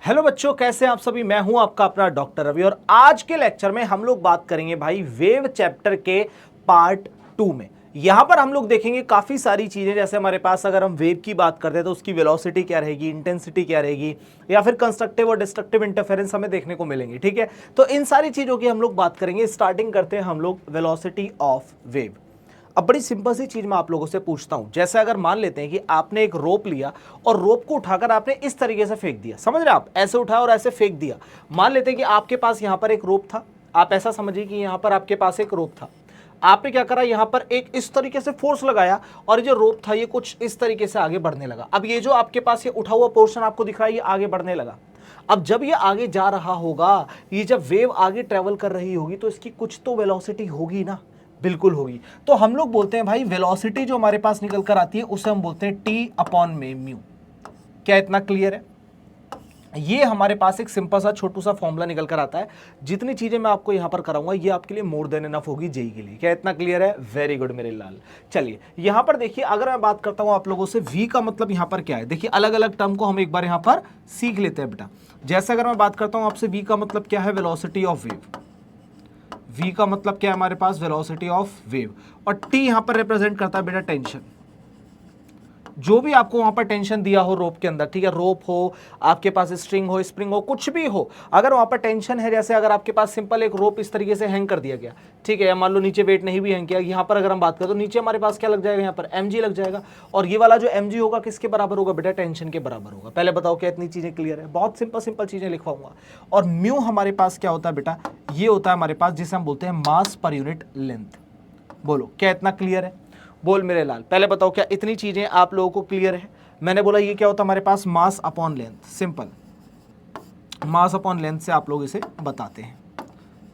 Hello बच्चों, कैसे हैं आप सभी। मैं हूं आपका अपना डॉक्टर रवि और आज के लेक्चर में हम लोग बात करेंगे भाई वेव चैप्टर के पार्ट 2 में। यहां पर हम लोग देखेंगे काफी सारी चीजें, जैसे हमारे पास अगर हम वेव की बात करते हैं तो उसकी वेलोसिटी क्या रहेगी, इंटेंसिटी क्या रहेगी, या फिर कंस्ट्रक्टिव और डिस्ट्रक्टिव इंटरफेरेंस हमें देखने को मिलेंगे। ठीक है, तो इन सारी चीजों की हम लोग बात करेंगे। स्टार्टिंग करते हैं हम लोग वेलोसिटी ऑफ वेव। अब बड़ी सिंपल सी चीज मैं आप लोगों से पूछता हूं, जैसे अगर मान लेते हैं कि आपने एक रोप लिया और रोप को उठाकर आपने इस तरीके से फेंक दिया, समझ रहे आप, ऐसे उठाया और ऐसे फेंक दिया। मान लेते हैं कि आपके पास यहां पर एक रोप था, आप ऐसा समझिए कि यहां पर आपके पास एक रोप था। आपने क्या करा, यहां पर एक इस तरीके से फोर्स लगाया और ये जो रोप था ये कुछ इस तरीके से आगे बढ़ने लगा। अब ये जो आपके पास ये उठा हुआ पोर्शन आपको दिख रहा है, ये आगे बढ़ने लगा। अब जब ये आगे जा रहा होगा, ये जब वेव आगे ट्रेवल कर रही होगी तो इसकी कुछ तो वेलोसिटी होगी ना, बिल्कुल होगी। तो हम लोग बोलते हैं भाई वेलोसिटी जो हमारे पास निकल कर आती है उसे हम बोलते हैं टी अपॉन में म्यू। क्या इतना क्लियर है? ये हमारे पास एक सिंपल सा छोटू सा फॉर्मूला निकल कर आता है। जितनी चीजें मैं आपको यहां पर कराऊंगा ये आपके लिए मोर देन इनफ होगी जेई के लिए। क्या इतना क्लियर है? वेरी गुड मेरे लाल। चलिए यहां पर देखिए, अगर मैं बात करता हूं आप लोगों से वी का मतलब यहां पर क्या है, देखिए अलग अलग टर्म को हम एक बार यहां पर सीख लेते हैं बेटा। जैसे अगर मैं बात करता हूं आपसे, वी का मतलब क्या है, वेलोसिटी ऑफ वेव। v का मतलब क्या है हमारे पास, वेलोसिटी ऑफ वेव। और t यहां पर रिप्रेजेंट करता है बेटा टेंशन। जो भी आपको वहां पर टेंशन दिया हो रोप के अंदर, ठीक है, रोप हो, आपके पास स्ट्रिंग हो, स्प्रिंग हो, कुछ भी हो, अगर वहां पर टेंशन है, जैसे अगर आपके पास सिंपल एक रोप इस तरीके से हैंग कर दिया गया, ठीक है, या मान लो नीचे वेट नहीं भी हैंग किया, यहां पर अगर हम बात करें तो नीचे हमारे पास क्या लग जाएगा, यहां पर mg लग जाएगा। और ये वाला जो mg होगा किसके बराबर होगा बेटा, टेंशन के बराबर होगा। पहले बताओ क्या इतनी चीजें क्लियर है? बहुत सिंपल सिंपल चीजें लिखवाऊंगा। और म्यू हमारे पास क्या होता है बेटा, ये होता है हमारे पास जिसे हम बोलते हैं मास पर यूनिट लेंथ। बोलो क्या इतना क्लियर है? बोल मेरे लाल, पहले बताओ क्या इतनी चीजें आप लोगों को क्लियर है? मैंने बोला ये क्या होता है हमारे पास, mass upon length. Simple mass upon length से आप लोग इसे बताते हैं।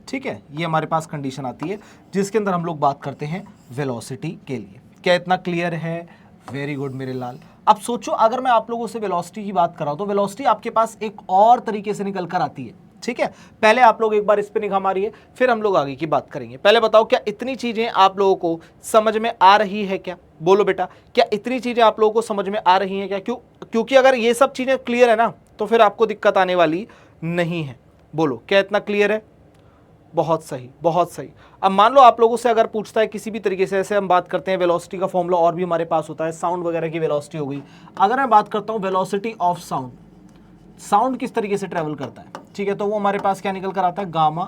ठीक है, ये हमारे पास कंडीशन आती है जिसके अंदर हम लोग बात करते हैं वेलोसिटी के लिए। क्या इतना क्लियर है? वेरी गुड मेरे लाल। अब सोचो अगर मैं आप लोगों से वेलोसिटी की बात कर रहा हूं तो वेलोसिटी आपके पास एक और तरीके से निकल कर आती है। ठीक है, पहले आप लोग एक बार इस पे निगाह मारिए, फिर हम लोग आगे की बात करेंगे। पहले बताओ क्या इतनी चीजें आप लोगों को समझ में आ रही है क्या? बोलो बेटा, क्या इतनी चीजें आप लोगों को समझ में आ रही हैं क्या? क्योंकि अगर ये सब चीजें क्लियर है ना तो फिर आपको दिक्कत आने वाली नहीं है। बोलो क्या इतना क्लियर है? बहुत सही, बहुत सही। अब मान लो आप लोगों से अगर पूछता है किसी भी तरीके से, ऐसे हम बात करते हैं वेलोसिटी का फॉर्मूला और भी हमारे पास होता है, साउंड वगैरह की वेलोसिटी हो गई। अगर मैं बात करता हूं वेलोसिटी ऑफ साउंड, साउंड किस तरीके से ट्रेवल करता है, ठीक है, तो वो हमारे पास क्या निकल कर आता है, gamma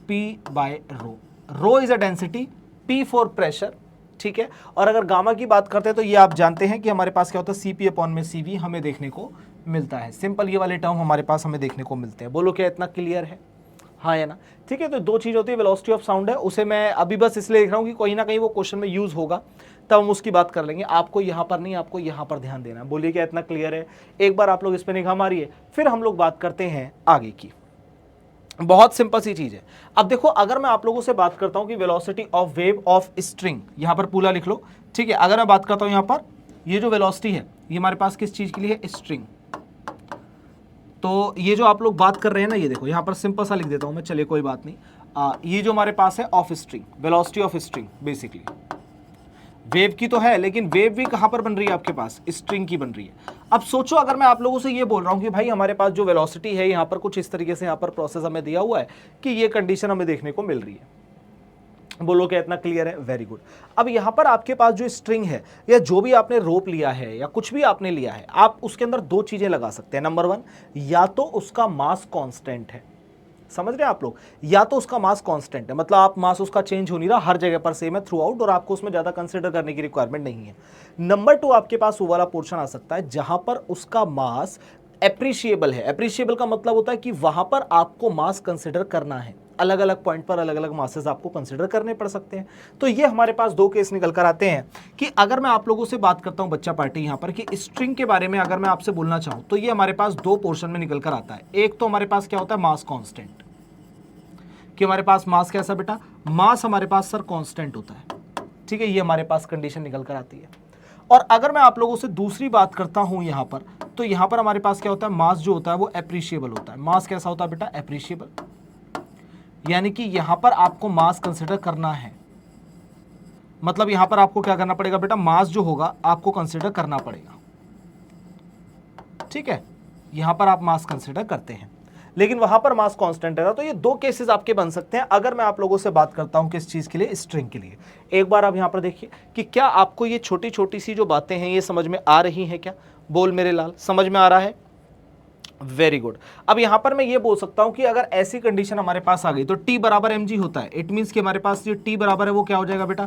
P by rho. Rho is a density, P for pressure. ठीक है, और अगर गामा की बात करते हैं तो ये आप जानते हैं कि हमारे पास क्या होता है, सीपी अपॉन में सीवी हमें देखने को मिलता है। सिंपल ये वाले टर्म हमारे पास हमें देखने को मिलते हैं। बोलो क्या इतना क्लियर है? हाँ या ना? ठीक है, तो दो चीज होती है, वेलोसिटी ऑफ साउंड है, उसे मैं अभी बस इसलिए लिख रहा हूँ कि कहीं ना कहीं वो क्वेश्चन में यूज होगा, तब हम उसकी बात कर लेंगे। आपको यहाँ पर नहीं, आपको यहाँ पर ध्यान देना है। बोलिए क्या इतना क्लियर है? एक बार आप लोग इस पर निगाह मारिए, फिर हम लोग बात करते हैं आगे की। बहुत सिंपल सी चीज है। अब देखो अगर मैं आप लोगों से बात करता हूं कि velocity of wave of string, यहां पर पूरा लिख लो। ठीक है, अगर मैं बात करता हूं यहां पर ये जो वेलोसिटी है ये हमारे पास किस चीज के लिए है, स्ट्रिंग। तो ये जो आप लोग बात कर रहे हैं ना, ये देखो यहां पर सिंपल सा लिख देता हूं मैं, चलिए कोई बात नहीं। ये जो हमारे पास है of string, velocity of string, basically wave की तो है, लेकिन वेव भी कहां पर बन रही है आपके पास, स्ट्रिंग की बन रही है। अब सोचो अगर मैं आप लोगों से ये बोल रहा हूं कि भाई हमारे पास जो वेलोसिटी है यहां पर कुछ इस तरीके से यहां पर प्रोसेस हमें दिया हुआ है कि ये कंडीशन हमें देखने को मिल रही है। बोलो क्या इतना क्लियर है? Very good. अब यहां पर आपके पास जो स्ट्रिंग है या जो भी आपने रोप लिया है या कुछ भी आपने लिया है, आप उसके अंदर दो चीजें लगा सकते हैं। नंबर वन, या तो उसका मास कांस्टेंट है, समझ रहे हैं आप लोग, या तो उसका मास कांस्टेंट है, मतलब आप मास उसका चेंज हो नहीं रहा, हर जगह पर सेम है थ्रू आउट और आपको उसमें ज्यादा कंसीडर करने की रिक्वायरमेंट नहीं है। नंबर टू, आपके पास वो वाला पोर्शन आ सकता है जहां पर उसका मास एप्रिशिएबल है। एप्रिशिएबल का मतलब होता है कि वहां पर आपको मास कंसिडर करना है, अलग अलग पॉइंट पर अलग अलग मासेस आपको कंसिडर करने पड़ सकते हैं। तो ये हमारे पास दो केस निकल कर आते हैं कि अगर मैं आप लोगों से बात करता हूं बच्चा पार्टी यहां पर कि स्ट्रिंग के बारे में अगर मैं आपसे बोलना चाहूं तो ये हमारे पास दो पोर्शन में निकल कर आता है। एक तो हमारे पास क्या होता है, मास कांस्टेंट, कि हमारे पास मास कैसा बेटा, मास हमारे पास सर कांस्टेंट होता है। ठीक है, ये हमारे पास कंडीशन निकल कर आती है। और अगर मैं आप लोगों से दूसरी बात करता हूं यहां पर, तो यहां पर हमारे पास क्या होता है, मास जो होता है वो एप्रिशिएबल होता है। मास कैसा होता है बेटा, एप्रिशिएबल, यानी कि यहां पर आपको मास कंसिडर करना है, मतलब यहां पर आपको क्या करना पड़ेगा बेटा, मास जो होगा आपको कंसिडर करना पड़ेगा। ठीक है, यहां पर आप मास कंसिडर करते हैं, लेकिन वहां पर मास कांस्टेंट है। तो ये दो केसेस आपके बन सकते हैं अगर मैं आप लोगों से बात करता हूं किस चीज के लिए, स्ट्रिंग के लिए। एक बार आप यहां पर देखिए कि क्या आपको ये छोटी छोटी सी जो बातें हैं ये समझ में आ रही हैं क्या? बोल मेरे लाल, समझ में आ रहा है? Very good. अब यहां पर मैं ये बोल सकता हूं कि अगर ऐसी कंडीशन हमारे पास आ गई तो T बराबर mg होता है, इट मींस कि हमारे पास जो T बराबर है वो क्या हो जाएगा बेटा?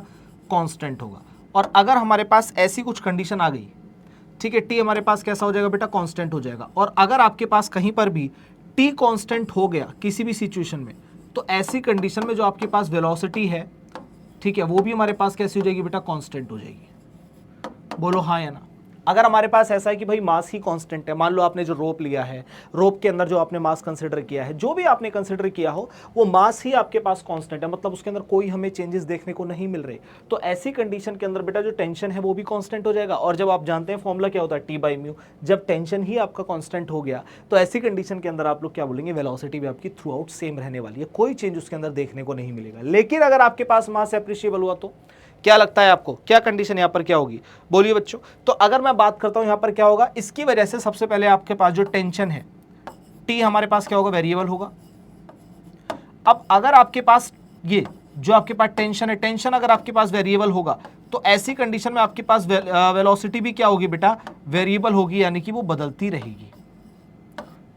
कांस्टेंट होगा। और अगर हमारे पास ऐसी कुछ कंडीशन आ गई, ठीक है, T हमारे पास कैसा हो जाएगा बेटा? कांस्टेंट हो जाएगा। और अगर आपके पास कहीं पर भी T कांस्टेंट हो गया किसी भी सिचुएशन में, तो ऐसी कंडीशन में जो आपके पास वेलोसिटी है, ठीक है, वो भी हमारे पास कैसी हो जाएगी बेटा? कांस्टेंट हो जाएगी। बोलो हाँ या ना। अगर हमारे पास ऐसा है कि भाई मास ही कांस्टेंट है, मान लो आपने जो रोप लिया है, रोप के अंदर जो आपने मास कंसीडर किया है, जो भी आपने कंसीडर किया हो, वो मास ही आपके पास कांस्टेंट है, मतलब उसके अंदर कोई हमें चेंजेस देखने को नहीं मिल रहे, तो ऐसी कंडीशन के अंदर बेटा जो टेंशन है वो भी कांस्टेंट हो जाएगा। और जब आप जानते हैं फॉर्मूला क्या होता है, T बाई म्यू, जब टेंशन ही आपका कांस्टेंट हो गया तो ऐसी कंडीशन के अंदर आप लोग क्या बोलेंगे? वेलोसिटी भी आपकी थ्रू आउट सेम रहने वाली है, कोई चेंज उसके अंदर देखने को नहीं मिलेगा। लेकिन अगर आपके पास मास एप्रिशिएबल हुआ तो क्या लगता है आपको, क्या कंडीशन यहां पर क्या होगी? बोलिए बच्चों। तो अगर मैं बात करता हूं यहां पर क्या होगा, इसकी वजह से सबसे पहले आपके पास जो टेंशन है T हमारे पास क्या होगा? वेरिएबल होगा। अब अगर आपके पास ये जो आपके पास टेंशन है, टेंशन अगर आपके पास वेरिएबल होगा तो ऐसी कंडीशन में आपके पास वेलोसिटी भी क्या होगी बेटा? वेरिएबल होगी, यानी कि वो बदलती रहेगी।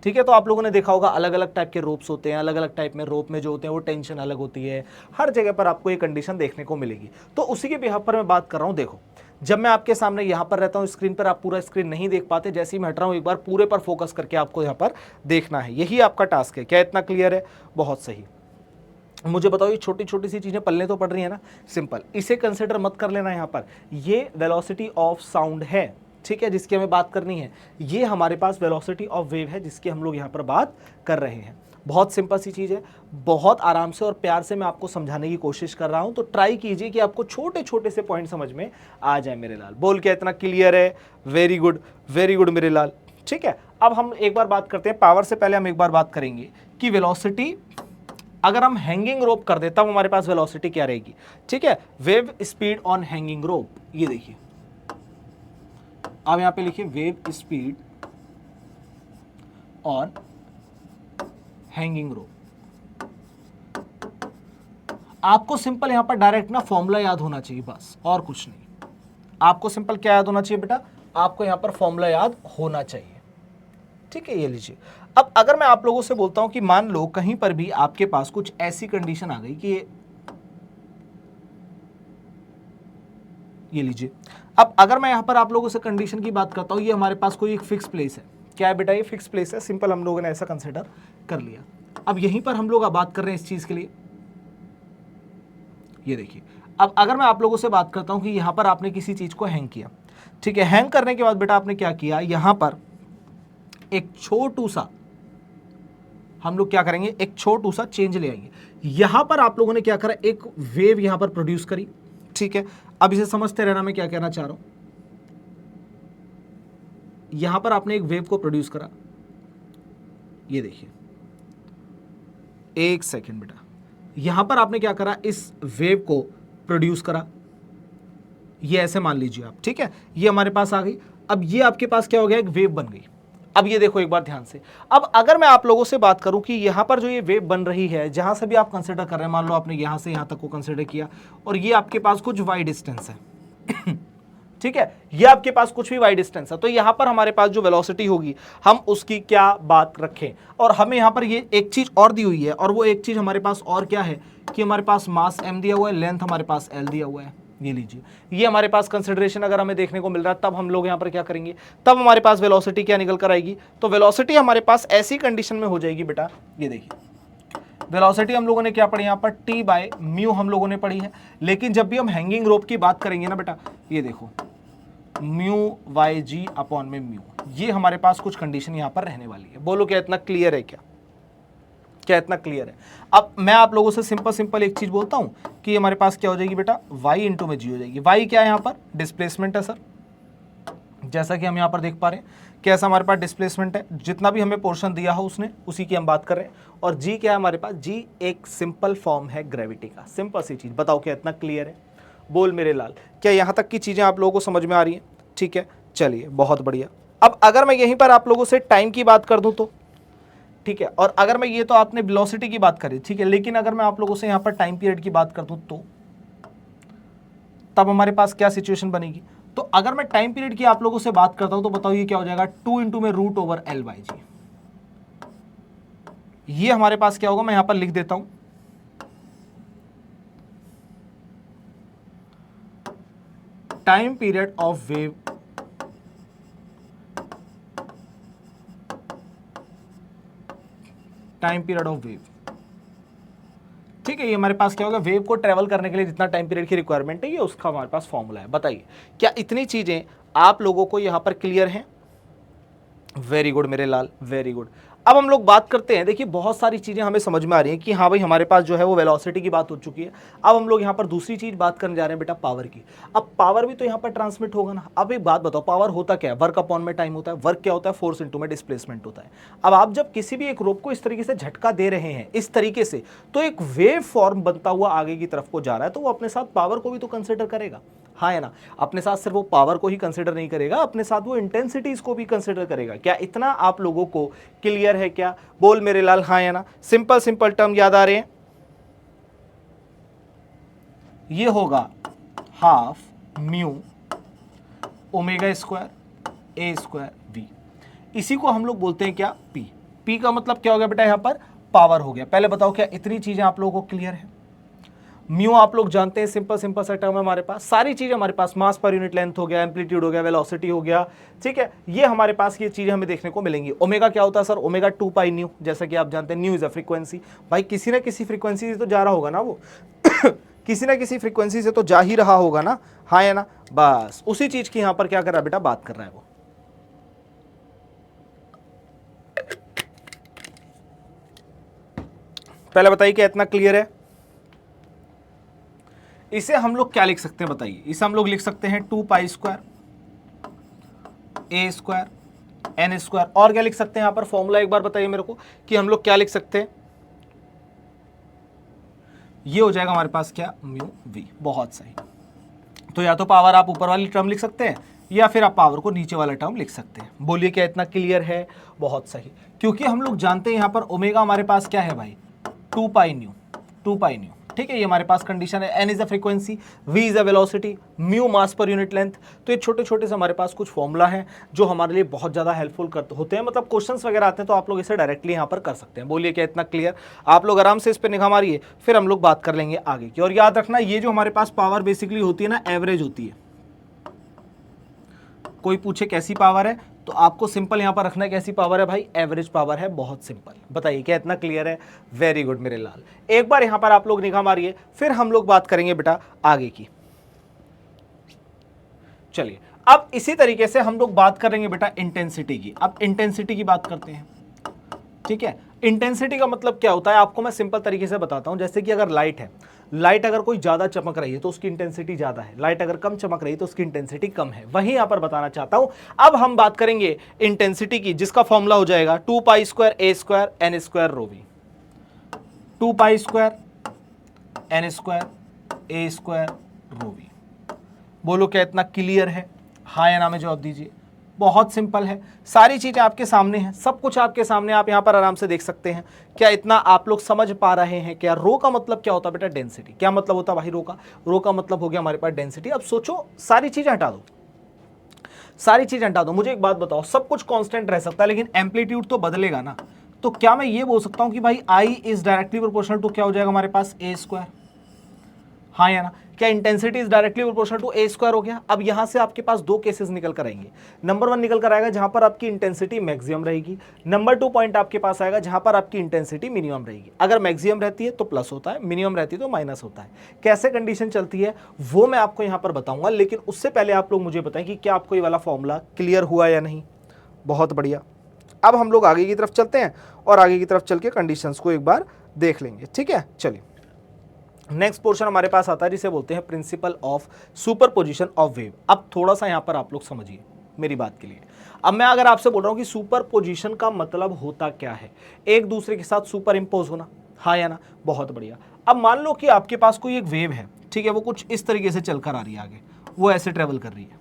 ठीक है, तो आप लोगों ने देखा होगा अलग अलग टाइप के रोप्स होते हैं, अलग अलग टाइप में रोप में जो होते हैं वो टेंशन अलग होती है, हर जगह पर आपको ये कंडीशन देखने को मिलेगी। तो उसी के बिहाफ पर मैं बात कर रहा हूं। देखो, जब मैं आपके सामने यहां पर रहता हूं स्क्रीन पर, आप पूरा स्क्रीन नहीं देख पाते, जैसे ही मैं हट रहा हूं एक बार पूरे पर फोकस करके आपको यहां पर देखना है, यही आपका टास्क है। क्या इतना क्लियर है? बहुत सही। मुझे बताओ, ये छोटी छोटी सी चीजें पल्ले तो पड़ रही है ना? सिंपल, इसे कंसिडर मत कर लेना। यहां पर ये वेलोसिटी ऑफ साउंड है, ठीक है, जिसकी हमें बात करनी है। ये हमारे पास वेलोसिटी ऑफ वेव है जिसकी हम लोग यहां पर बात कर रहे हैं। बहुत सिंपल सी चीज है, बहुत आराम से और प्यार से मैं आपको समझाने की कोशिश कर रहा हूं, तो ट्राई कीजिए कि आपको छोटे छोटे से पॉइंट समझ में आ जाए मेरे लाल। बोल क्या इतना क्लियर है? वेरी गुड मेरे लाल। ठीक है, अब हम एक बार बात करते हैं पावर से पहले हम एक बार बात करेंगे कि वेलोसिटी अगर हम हैंगिंग रोप कर दें तब हमारे पास वेलोसिटी क्या रहेगी। ठीक है, वेव स्पीड ऑन हैंगिंग रोप, ये देखिए आप यहां पे लिखिए वेव स्पीड ऑन हैंगिंग रोप। आपको सिंपल यहां पर डायरेक्ट ना फॉर्मूला याद होना चाहिए, बस और कुछ नहीं। आपको सिंपल क्या याद होना चाहिए बेटा? आपको यहां पर फॉर्मूला याद होना चाहिए। ठीक है, ये लीजिए। अब अगर मैं आप लोगों से बोलता हूं कि मान लो कहीं पर भी आपके पास कुछ ऐसी कंडीशन आ गई कि ये लीजिए। अब अगर मैं यहां पर आप लोगों से कंडीशन की बात करता हूं, ये हमारे पास कोई एक फिक्स प्लेस है। क्या है बेटा? ये फिक्स प्लेस है, सिंपल हम लोगों ने ऐसा कंसिडर कर लिया। अब यहीं पर हम लोग अब बात कर रहे हैं इस चीज के लिए, ये देखिए। अब अगर मैं आप लोगों से बात करता हूं कि यहां पर आपने किसी चीज को हैंग किया, ठीक है, हैंग करने के बाद बेटा आपने क्या किया, यहां पर एक छोटू सा हम लोग क्या करेंगे, एक छोटू सा चेंज ले आएंगे। यहां पर आप लोगों ने क्या करा, एक वेव यहां पर प्रोड्यूस करी। ठीक है, अब इसे समझते रहना मैं क्या कहना चाह रहा हूं। यहां पर आपने एक वेव को प्रोड्यूस करा, ये देखिए, एक सेकेंड बेटा, यहां पर आपने क्या करा, इस वेव को प्रोड्यूस करा, ये ऐसे मान लीजिए आप। ठीक है, ये हमारे पास आ गई। अब ये आपके पास क्या हो गया, एक वेव बन गई। अब ये देखो एक बार ध्यान से, अब अगर मैं आप लोगों से बात करूं कि यहां पर जो ये वेव बन रही है, जहां से भी आप कंसीडर कर रहे हैं, मान लो आपने यहां से यहां तक को कंसीडर किया और ये आपके पास कुछ वाई डिस्टेंस है ठीक है, ये आपके पास कुछ भी वाई डिस्टेंस है, तो यहां पर हमारे पास जो वेलोसिटी होगी हम उसकी क्या बात रखें। और हमें यहां पर ये एक चीज और दी हुई है, और वो एक चीज हमारे पास और क्या है कि हमारे पास मास m दिया हुआ है, लेंथ हमारे पास l दिया हुआ है। ये लीजिए, ये हमारे पास कंसिडरेशन अगर हमें देखने को मिल रहा है, तब हम लोग यहां पर क्या करेंगे, तब हमारे पास वेलोसिटी क्या निकल कर आएगी। तो वेलोसिटी हमारे पास ऐसी कंडीशन में हो जाएगी बेटा, ये देखिए, वेलोसिटी हम लोगों ने क्या पढ़ी, यहां पर T बाय म्यू हम लोगों ने पढ़ी है। लेकिन जब भी हम हैंगिंग रोप की बात करेंगे ना बेटा, ये देखो म्यू वाई जी अपॉन में म्यू, ये हमारे पास कुछ कंडीशन यहां पर रहने वाली है। बोलो क्या इतना क्लियर है? क्या इतना क्लियर है? अब मैं आप लोगों से सिंपल एक चीज बोलता हूं कि हमारे पास क्या हो जाएगी बेटा, y इंटू में जी हो जाएगी। y क्या है यहां पर? डिस्प्लेसमेंट है सर, जैसा कि हम यहां पर देख पा रहे हैं। कैसा हमारे पास डिस्प्लेसमेंट है, जितना भी हमें पोर्शन दिया हो उसने, उसी की हम बात कर रहे हैं। और g क्या है हमारे पास? g एक सिंपल फॉर्म है ग्रेविटी का। सिंपल सी चीज, बताओ क्या इतना क्लियर है? बोल मेरे लाल, क्या यहां तक की चीजें आप लोगों को समझ में आ रही हैं? ठीक है, चलिए बहुत बढ़िया। अब अगर मैं यहीं पर आप लोगों से टाइम की बात कर दूं तो ठीक है, और अगर मैं ये तो आपने वेलोसिटी की बात करी, ठीक है, लेकिन अगर मैं आप लोगों से यहां पर टाइम पीरियड की बात कर दूं तो तब हमारे पास क्या सिचुएशन बनेगी। तो अगर मैं टाइम पीरियड की आप लोगों से बात करता हूं तो बताओ ये क्या हो जाएगा, 2 इंटू में रूट ओवर एल बाई जी। ये हमारे पास क्या होगा, मैं यहां पर लिख देता हूं, time period of wave time period of wave, ठीक है। ये हमारे पास क्या होगा, वेव को ट्रेवल करने के लिए जितना टाइम पीरियड की रिक्वायरमेंट है, ये उसका हमारे पास फॉर्मूला है। बताइए क्या इतनी चीजें आप लोगों को यहां पर क्लियर हैं? वेरी गुड मेरे लाल, वेरी गुड। अब हम लोग बात करते हैं, देखिए बहुत सारी चीजें हमें समझ में आ रही हैं कि हाँ भाई हमारे पास जो है वो वेलोसिटी की बात हो चुकी है। अब हम लोग यहाँ पर दूसरी चीज बात करने जा रहे हैं बेटा, पावर की। अब पावर भी तो यहाँ पर ट्रांसमिट होगा ना। अब एक बात बताओ, पावर होता क्या है, वर्क अपॉन में टाइम होता है। वर्क क्या होता है, फोर्स इंटू में डिस्प्लेसमेंट होता है। अब आप जब किसी भी एक रोप को इस तरीके से झटका दे रहे हैं इस तरीके से, तो एक वेव फॉर्म बनता हुआ आगे की तरफ को जा रहा है, तो वो अपने साथ पावर को भी तो कंसिडर करेगा, हाँ है ना। अपने साथ सिर्फ वो पावर को ही कंसिडर नहीं करेगा, अपने साथ वो इंटेंसिटीज को भी कंसिडर करेगा। क्या इतना आप लोगों को क्लियर है क्या? बोल मेरे लाल, हाँ है ना। सिंपल सिंपल टर्म याद आ रहे हैं, ये होगा half mu omega square A square V. इसी को हम लोग बोलते हैं क्या, पी। पी का मतलब क्या हो गया बेटा, यहां पर पावर हो गया। पहले बताओ क्या इतनी चीजें आप लोगों को क्लियर है? म्यू आप लोग जानते हैं, सिंपल सिंपल सा टर्म है हमारे पास। सारी चीजें हमारे पास, मास पर यूनिट लेंथ हो गया, एम्पलीट्यूड हो गया, वेलोसिटी हो गया, ठीक है, ये हमारे पास ये चीजें हमें देखने को मिलेंगी। ओमेगा क्या होता है सर, ओमेगा 2 पाई न्यू, जैसा कि आप जानते हैं न्यू इज अ फ्रीक्वेंसी। भाई किसी ना किसी फ्रीक्वेंसी से तो जा रहा होगा ना वो किसी ना किसी फ्रीक्वेंसी से तो जा ही रहा होगा ना, हाँ है ना। बस उसी चीज की यहां पर क्या कर रहा है बेटा, बात कर रहा है वो। पहले बताइए क्या इतना क्लियर है? इसे हम लोग क्या लिख सकते हैं बताइए, इसे हम लोग लिख सकते हैं 2 pi square A square N square, और क्या लिख सकते हैं यहां पर फॉर्मूला एक बार बताइए मेरे को कि हम लोग क्या लिख सकते हैं। ये हो जाएगा हमारे पास क्या, म्यू वी। बहुत सही। तो या तो पावर आप ऊपर वाली टर्म लिख सकते हैं या फिर आप पावर को नीचे वाला टर्म लिख सकते हैं। बोलिए क्या इतना क्लियर है? बहुत सही। क्योंकि हम लोग जानते हैं यहां पर ओमेगा हमारे पास क्या है भाई, 2 पाई न्यू, 2 पाई न्यू, ठीक है। ये हमारे पास कंडीशन है। N is a frequency, V is a velocity, mu mass per unit length. तो ये छोटे छोटे से हमारे पास कुछ फॉर्मूला हैं जो हमारे लिए बहुत ज़्यादा हेल्पफुल होते हैं। मतलब क्वेश्चंस वगैरह आते हैं तो आप लोग इसे डायरेक्टली यहाँ पर कर सकते हैं। बोलिए क्या इतना क्लियर? आप लोग आराम से इस पर निगाह मारिए, फिर हम लोग बात कर लेंगे आगे की। और याद रखना ये जो हमारे पास पावर बेसिकली होती है ना, एवरेज होती है। कोई पूछे कैसी पावर है तो आपको सिंपल यहां पर रखना है कैसी पावर है भाई, एवरेज पावर है। बहुत सिंपल। बताइए क्या इतना क्लियर है? वेरी गुड मेरे लाल। एक बार यहां पर आप लोग निगाह मारिए, फिर हम लोग बात करेंगे बेटा आगे की। चलिए अब इसी तरीके से हम लोग बात करेंगे बेटा इंटेंसिटी की। अब इंटेंसिटी की बात करते हैं, ठीक है। इंटेंसिटी का मतलब क्या होता है आपको मैं सिंपल तरीके से बताता हूं। जैसे कि अगर लाइट है, लाइट अगर कोई ज्यादा चमक रही है तो उसकी इंटेंसिटी ज्यादा है, लाइट अगर कम चमक रही है तो उसकी इंटेंसिटी कम है। वही यहां पर बताना चाहता हूं। अब हम बात करेंगे इंटेंसिटी की, जिसका फॉर्मूला हो जाएगा 2 pi square A square N square rho V. 2 pi square N square A square rho V. बोलो क्या इतना क्लियर है? हाँ या ना में जवाब दीजिए। बहुत सिंपल है, सारी चीजें आपके सामने हैं, सब कुछ आपके सामने, आप यहां पर आराम से देख सकते हैं। क्या इतना आप लोग समझ पा रहे हैं? क्या रो का मतलब क्या होता है बेटा, डेंसिटी। क्या मतलब होता है भाई रो का? रो का मतलब हो गया हमारे पास डेंसिटी। अब सोचो, सारी चीजें हटा दो, सारी चीजें हटा दो, मुझे एक बात बताओ, सब कुछ कांस्टेंट रह सकता है लेकिन एम्पलीट्यूड तो बदलेगा ना। तो क्या मैं ये बोल सकता हूं कि भाई I is directly proportional to क्या हो जाएगा हमारे पास, ए स्क्वायर। हाँ या ना? क्या intensity is directly proportional to A square हो गया। अब यहां से आपके पास दो केसेस निकल कर आएंगे। नंबर 1 निकल कर आएगा जहां पर आपकी इंटेंसिटी मैक्सिमम रहेगी। नंबर 2 पॉइंट आपके पास आएगा जहां पर आपकी इंटेंसिटी मिनिमम रहेगी। अगर मैक्सिमम रहती है तो प्लस होता है, मिनिमम रहती है तो माइनस होता है। कैसे कंडीशन चलती है वो मैं आपको यहां पर बताऊंगा, लेकिन उससे पहले आप लोग मुझे बताएं कि क्या आपको ये वाला फॉर्मूला क्लियर हुआ या नहीं। बहुत बढ़िया। अब हम लोग आगे की तरफ चलते हैं और आगे की तरफ चल के कंडीशंस को एक बार देख लेंगे, ठीक है। चलिए नेक्स्ट पोर्शन हमारे पास आता है जिसे बोलते हैं principle of superposition of wave. अब थोड़ा सा यहां पर आप लोग समझिए मेरी बात के लिए। अब मैं अगर आपसे बोल रहा हूं कि सुपरपोजिशन का मतलब होता क्या है, एक दूसरे के साथ सुपर इंपोज होना, हाँ या ना। बहुत बढ़िया। अब मान लो कि आपके पास कोई एक वेव है, ठीक है, वो कुछ इस तरीके से चलकर आ रही है आगे, वो ऐसे ट्रेवल कर रही है।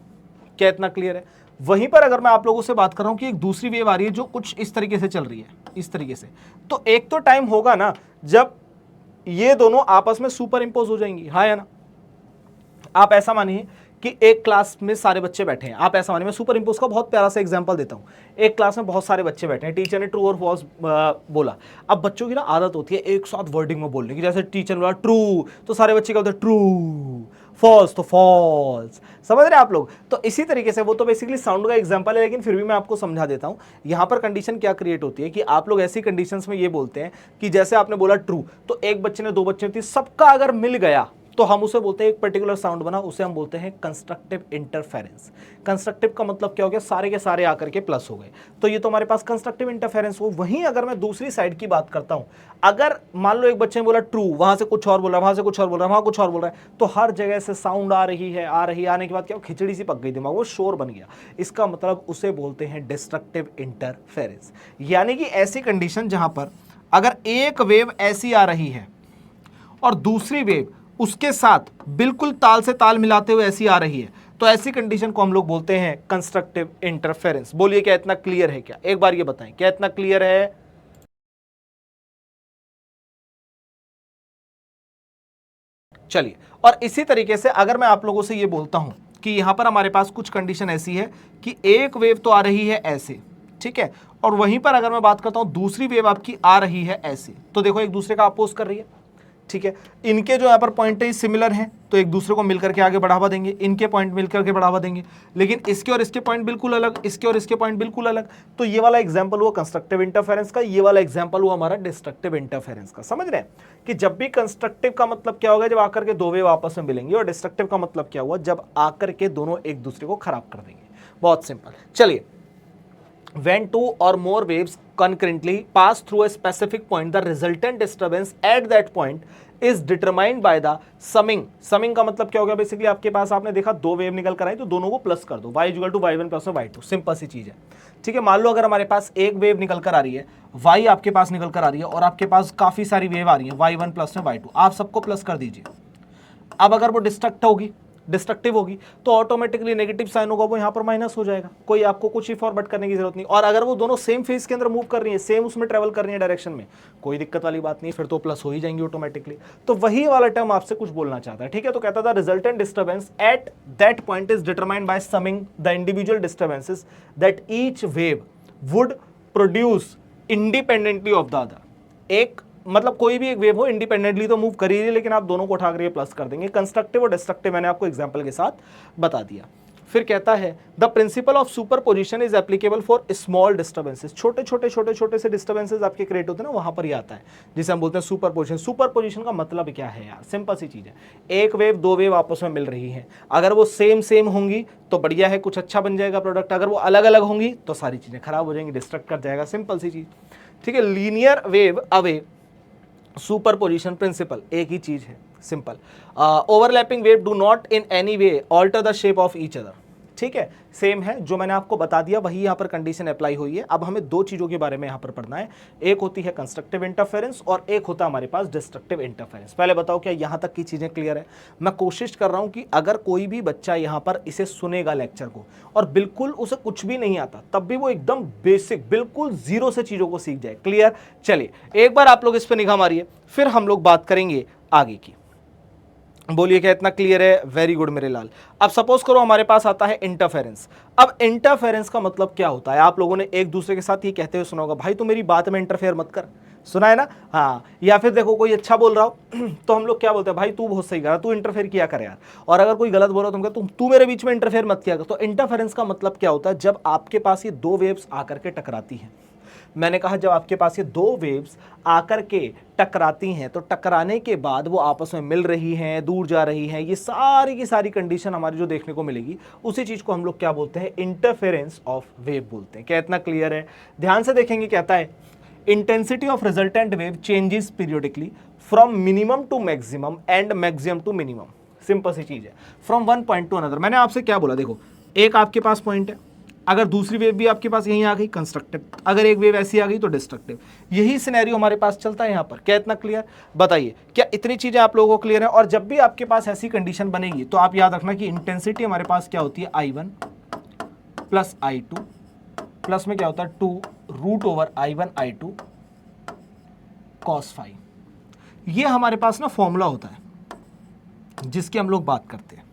क्या इतना क्लियर है? वहीं पर अगर मैं आप लोगों से बात कर रहा हूं कि एक दूसरी वेव आ रही है जो कुछ इस तरीके से चल रही है, इस तरीके से, तो एक तो टाइम होगा ना जब ये दोनों आपस में सुपर इंपोज हो जाएंगी, हाँ या ना। आप ऐसा मानिए कि एक क्लास में सारे बच्चे बैठे हैं, आप ऐसा मानिए, मैं सुपर इंपोज का बहुत प्यारा सा एग्जांपल देता हूं। एक क्लास में बहुत सारे बच्चे बैठे हैं, टीचर ने ट्रू और फॉल्स बोला। अब बच्चों की ना आदत होती है एक साथ वर्डिंग में बोलने की, जैसे टीचर ने बोला ट्रू तो सारे बच्चे क्या होते हैं ट्रू, फॉल्स तो फॉल्स, समझ रहे हैं आप लोग। तो इसी तरीके से वो तो बेसिकली साउंड का एग्जांपल है, लेकिन फिर भी मैं आपको समझा देता हूं। यहां पर कंडीशन क्या क्रिएट होती है कि आप लोग ऐसी कंडीशंस में ये बोलते हैं कि जैसे आपने बोला ट्रू, तो एक बच्चे ने, दो बच्चे थी, सबका अगर मिल गया तो हम उसे बोलते हैं, एक पर्टिकुलर साउंड बना, उसे हम बोलते हैं कंस्ट्रक्टिव इंटरफेरेंस। कंस्ट्रक्टिव का मतलब क्या हो गया, सारे के सारे आकर के प्लस हो गए, तो ये तो हमारे पास कंस्ट्रक्टिव इंटरफेरेंस हो। वहीं अगर मैं दूसरी साइड की बात करता हूं, अगर मान लो एक बच्चे ने बोला ट्रू, वहां से कुछ और बोल रहा है, वहां से कुछ और बोल रहा है, वहां कुछ और बोल रहा है, तो हर जगह से साउंड आ रही है, आने के बाद क्या, खिचड़ी सी पक गई दिमाग, वो शोर बन गया। इसका मतलब उसे बोलते हैं डिस्ट्रक्टिव इंटरफेरेंस। यानी कि ऐसी कंडीशन जहां पर अगर एक वेव ऐसी आ रही है और दूसरी वेव उसके साथ बिल्कुल ताल से ताल मिलाते हुए ऐसी आ रही है, तो ऐसी कंडीशन को हम लोग बोलते हैं कंस्ट्रक्टिव इंटरफेरेंस। बोलिए क्या इतना क्लियर है क्या, एक बार ये बताएं, क्या इतना क्लियर है? चलिए, और इसी तरीके से अगर मैं आप लोगों से ये बोलता हूं कि यहां पर हमारे पास कुछ कंडीशन ऐसी है कि एक वेव तो आ रही है ऐसे, ठीक है, और वहीं पर अगर मैं बात करता हूं दूसरी वेव आपकी आ रही है ऐसे, तो देखो एक दूसरे का अपोज कर रही है, ठीक है। इनके जो यहाँ पर पॉइंट है सिमिलर हैं, तो एक दूसरे को मिलकर के आगे बढ़ावा देंगे, इनके पॉइंट मिलकर के बढ़ावा देंगे, लेकिन इसके और इसके पॉइंट बिल्कुल अलग, इसके और इसके पॉइंट बिल्कुल अलग। तो ये वाला एग्जांपल हुआ कंस्ट्रक्टिव इंटरफेरेंस का, ये वाला एग्जांपल हुआ हमारा डिस्ट्रक्टिव इंटरफेरेंस का। समझ रहे हैं कि जब भी कंस्ट्रक्टिव का मतलब क्या होगा, जब आकर के दो वेव आपस में मिलेंगे, और डिस्ट्रक्टिव का मतलब क्या हुआ, जब आकर के दोनों एक दूसरे को खराब कर देंगे। बहुत सिंपल। चलिए, when two or more waves concurrently pass through a specific point, the resultant disturbance at that point is determined by the summing. summing का मतलब क्या हो गया, बेसिकली आपके पास आपने देखा दो वेव निकल कर आई, तो दोनों को प्लस कर दो, y equal to y1 plus y2, simple सी चीज है, ठीक है। मान लो अगर हमारे पास एक वेव निकल कर आ रही है, y आपके पास निकल कर आ रही है, और आपके पास काफी सारी वेव आ रही है y1 प्लस में y2, आप सबको प्लस कर दीजिए। अब अगर वो डिस्ट्रक्टिव होगी तो ऑटोमेटिकली नेगेटिव साइन होगा, वो यहाँ पर माइनस हो जाएगा, कोई आपको कुछ ही फॉरवर्ड करने की जरूरत नहीं। और अगर वो दोनों सेम फेज के अंदर मूव कर रही है, सेम उसमें ट्रेवल कर रही है डायरेक्शन में, कोई दिक्कत वाली बात नहीं, फिर तो प्लस हो ही जाएंगी ऑटोमेटिकली। तो वही वाला टर्म आपसे कुछ बोलना चाहता है, ठीक है। तो कहता था resultant disturbance at that point is determined by summing the individual disturbances that each wave would produce independently of the other. एक मतलब कोई भी एक वेव हो, इंडिपेंडेंटली तो मूव कर ही रही है, लेकिन आप दोनों को उठा कर प्लस कर देंगे। कंस्ट्रक्टिव और डिस्ट्रक्टिव मैंने आपको एग्जांपल के साथ बता दिया। फिर कहता है the principle of superposition is applicable for small disturbances. छोटे से डिस्टर्बेंसेस आपके क्रिएट होते हैं ना, वहां पर ही आता है जिसे हम बोलते हैं सुपरपोजिशन। सुपरपोजिशन का मतलब क्या है यार, सिंपल सी चीज है, एक वेव दो वेव आपस में मिल रही है, अगर वो सेम होंगी तो बढ़िया है, कुछ अच्छा बन जाएगा प्रोडक्ट, अगर वो अलग अलग होंगी तो सारी चीजें खराब हो जाएंगी, डिस्ट्रक्ट कर जाएगा, सिंपल सी चीज, ठीक है। Linear wave away superposition principle एक ही चीज है, simple. Overlapping wave do not in any way alter the shape of each other, ठीक है, सेम है जो मैंने आपको बता दिया, वही यहां पर कंडीशन अप्लाई हुई है। अब हमें दो चीजों के बारे में यहां पर पढ़ना है, एक होती है कंस्ट्रक्टिव इंटरफेरेंस और एक होता है हमारे पास डिस्ट्रक्टिव इंटरफेरेंस। पहले बताओ क्या यहां तक की चीजें क्लियर है? मैं कोशिश कर रहा हूं कि अगर कोई भी बच्चा यहां पर इसे सुनेगा लेक्चर को और बिल्कुल उसे कुछ भी नहीं आता, तब भी वो एकदम बेसिक बिल्कुल जीरो से चीजों को सीख जाए। क्लियर? चलिए एक बार आप लोग इस पर निगाह मारिए, फिर हम लोग बात करेंगे आगे की। बोलिए क्या इतना क्लियर है? वेरी गुड मेरे लाल। अब सपोज करो हमारे पास आता है इंटरफेरेंस। अब इंटरफेरेंस का मतलब क्या होता है? आप लोगों ने एक दूसरे के साथ ये कहते हुए सुना होगा, भाई तू मेरी बात में इंटरफेयर मत कर, सुना है ना? हाँ। या फिर देखो कोई अच्छा बोल रहा हो तो हम लोग क्या बोलते हैं, भाई तू बहुत सही कर रहा, तू इंटरफेयर किया कर यार। और अगर कोई गलत बोल रहा हो तो तू मेरे बीच में इंटरफेयर मत किया कर। तो इंटरफेरेंस का मतलब क्या होता है? जब आपके पास ये दो वेव्स आकर के टकराती हैं, मैंने कहा जब आपके पास ये दो वेव्स आकर के टकराती हैं, तो टकराने के बाद वो आपस में मिल रही हैं, दूर जा रही हैं, ये सारी की सारी कंडीशन हमारी जो देखने को मिलेगी, उसी चीज को हम लोग क्या बोलते हैं? इंटरफेरेंस ऑफ वेव बोलते हैं। क्या इतना क्लियर है? ध्यान से देखेंगे, कहता है intensity of resultant wave changes periodically from minimum to maximum and maximum to minimum. Simple सी चीज है, from one point to another. मैंने आपसे क्या बोला, देखो एक आपके पास पॉइंट है, अगर दूसरी वेव भी आपके पास यहीं आ गई कंस्ट्रक्टिव, अगर एक वेव ऐसी आ गई तो डिस्ट्रक्टिव। यही सिनेरियो हमारे पास चलता है यहाँ पर। क्या इतना क्लियर? बताइए क्या इतनी चीजें आप लोगों को क्लियर है? और जब भी आपके पास ऐसी कंडीशन बनेगी तो आप याद रखना कि इंटेंसिटी हमारे पास क्या होती है? I1 प्लस I2 प्लस में क्या होता है 2 root over I1 I2 cos phi। ये हमारे पास ना फॉर्मूला होता है जिसकी हम लोग बात करते हैं,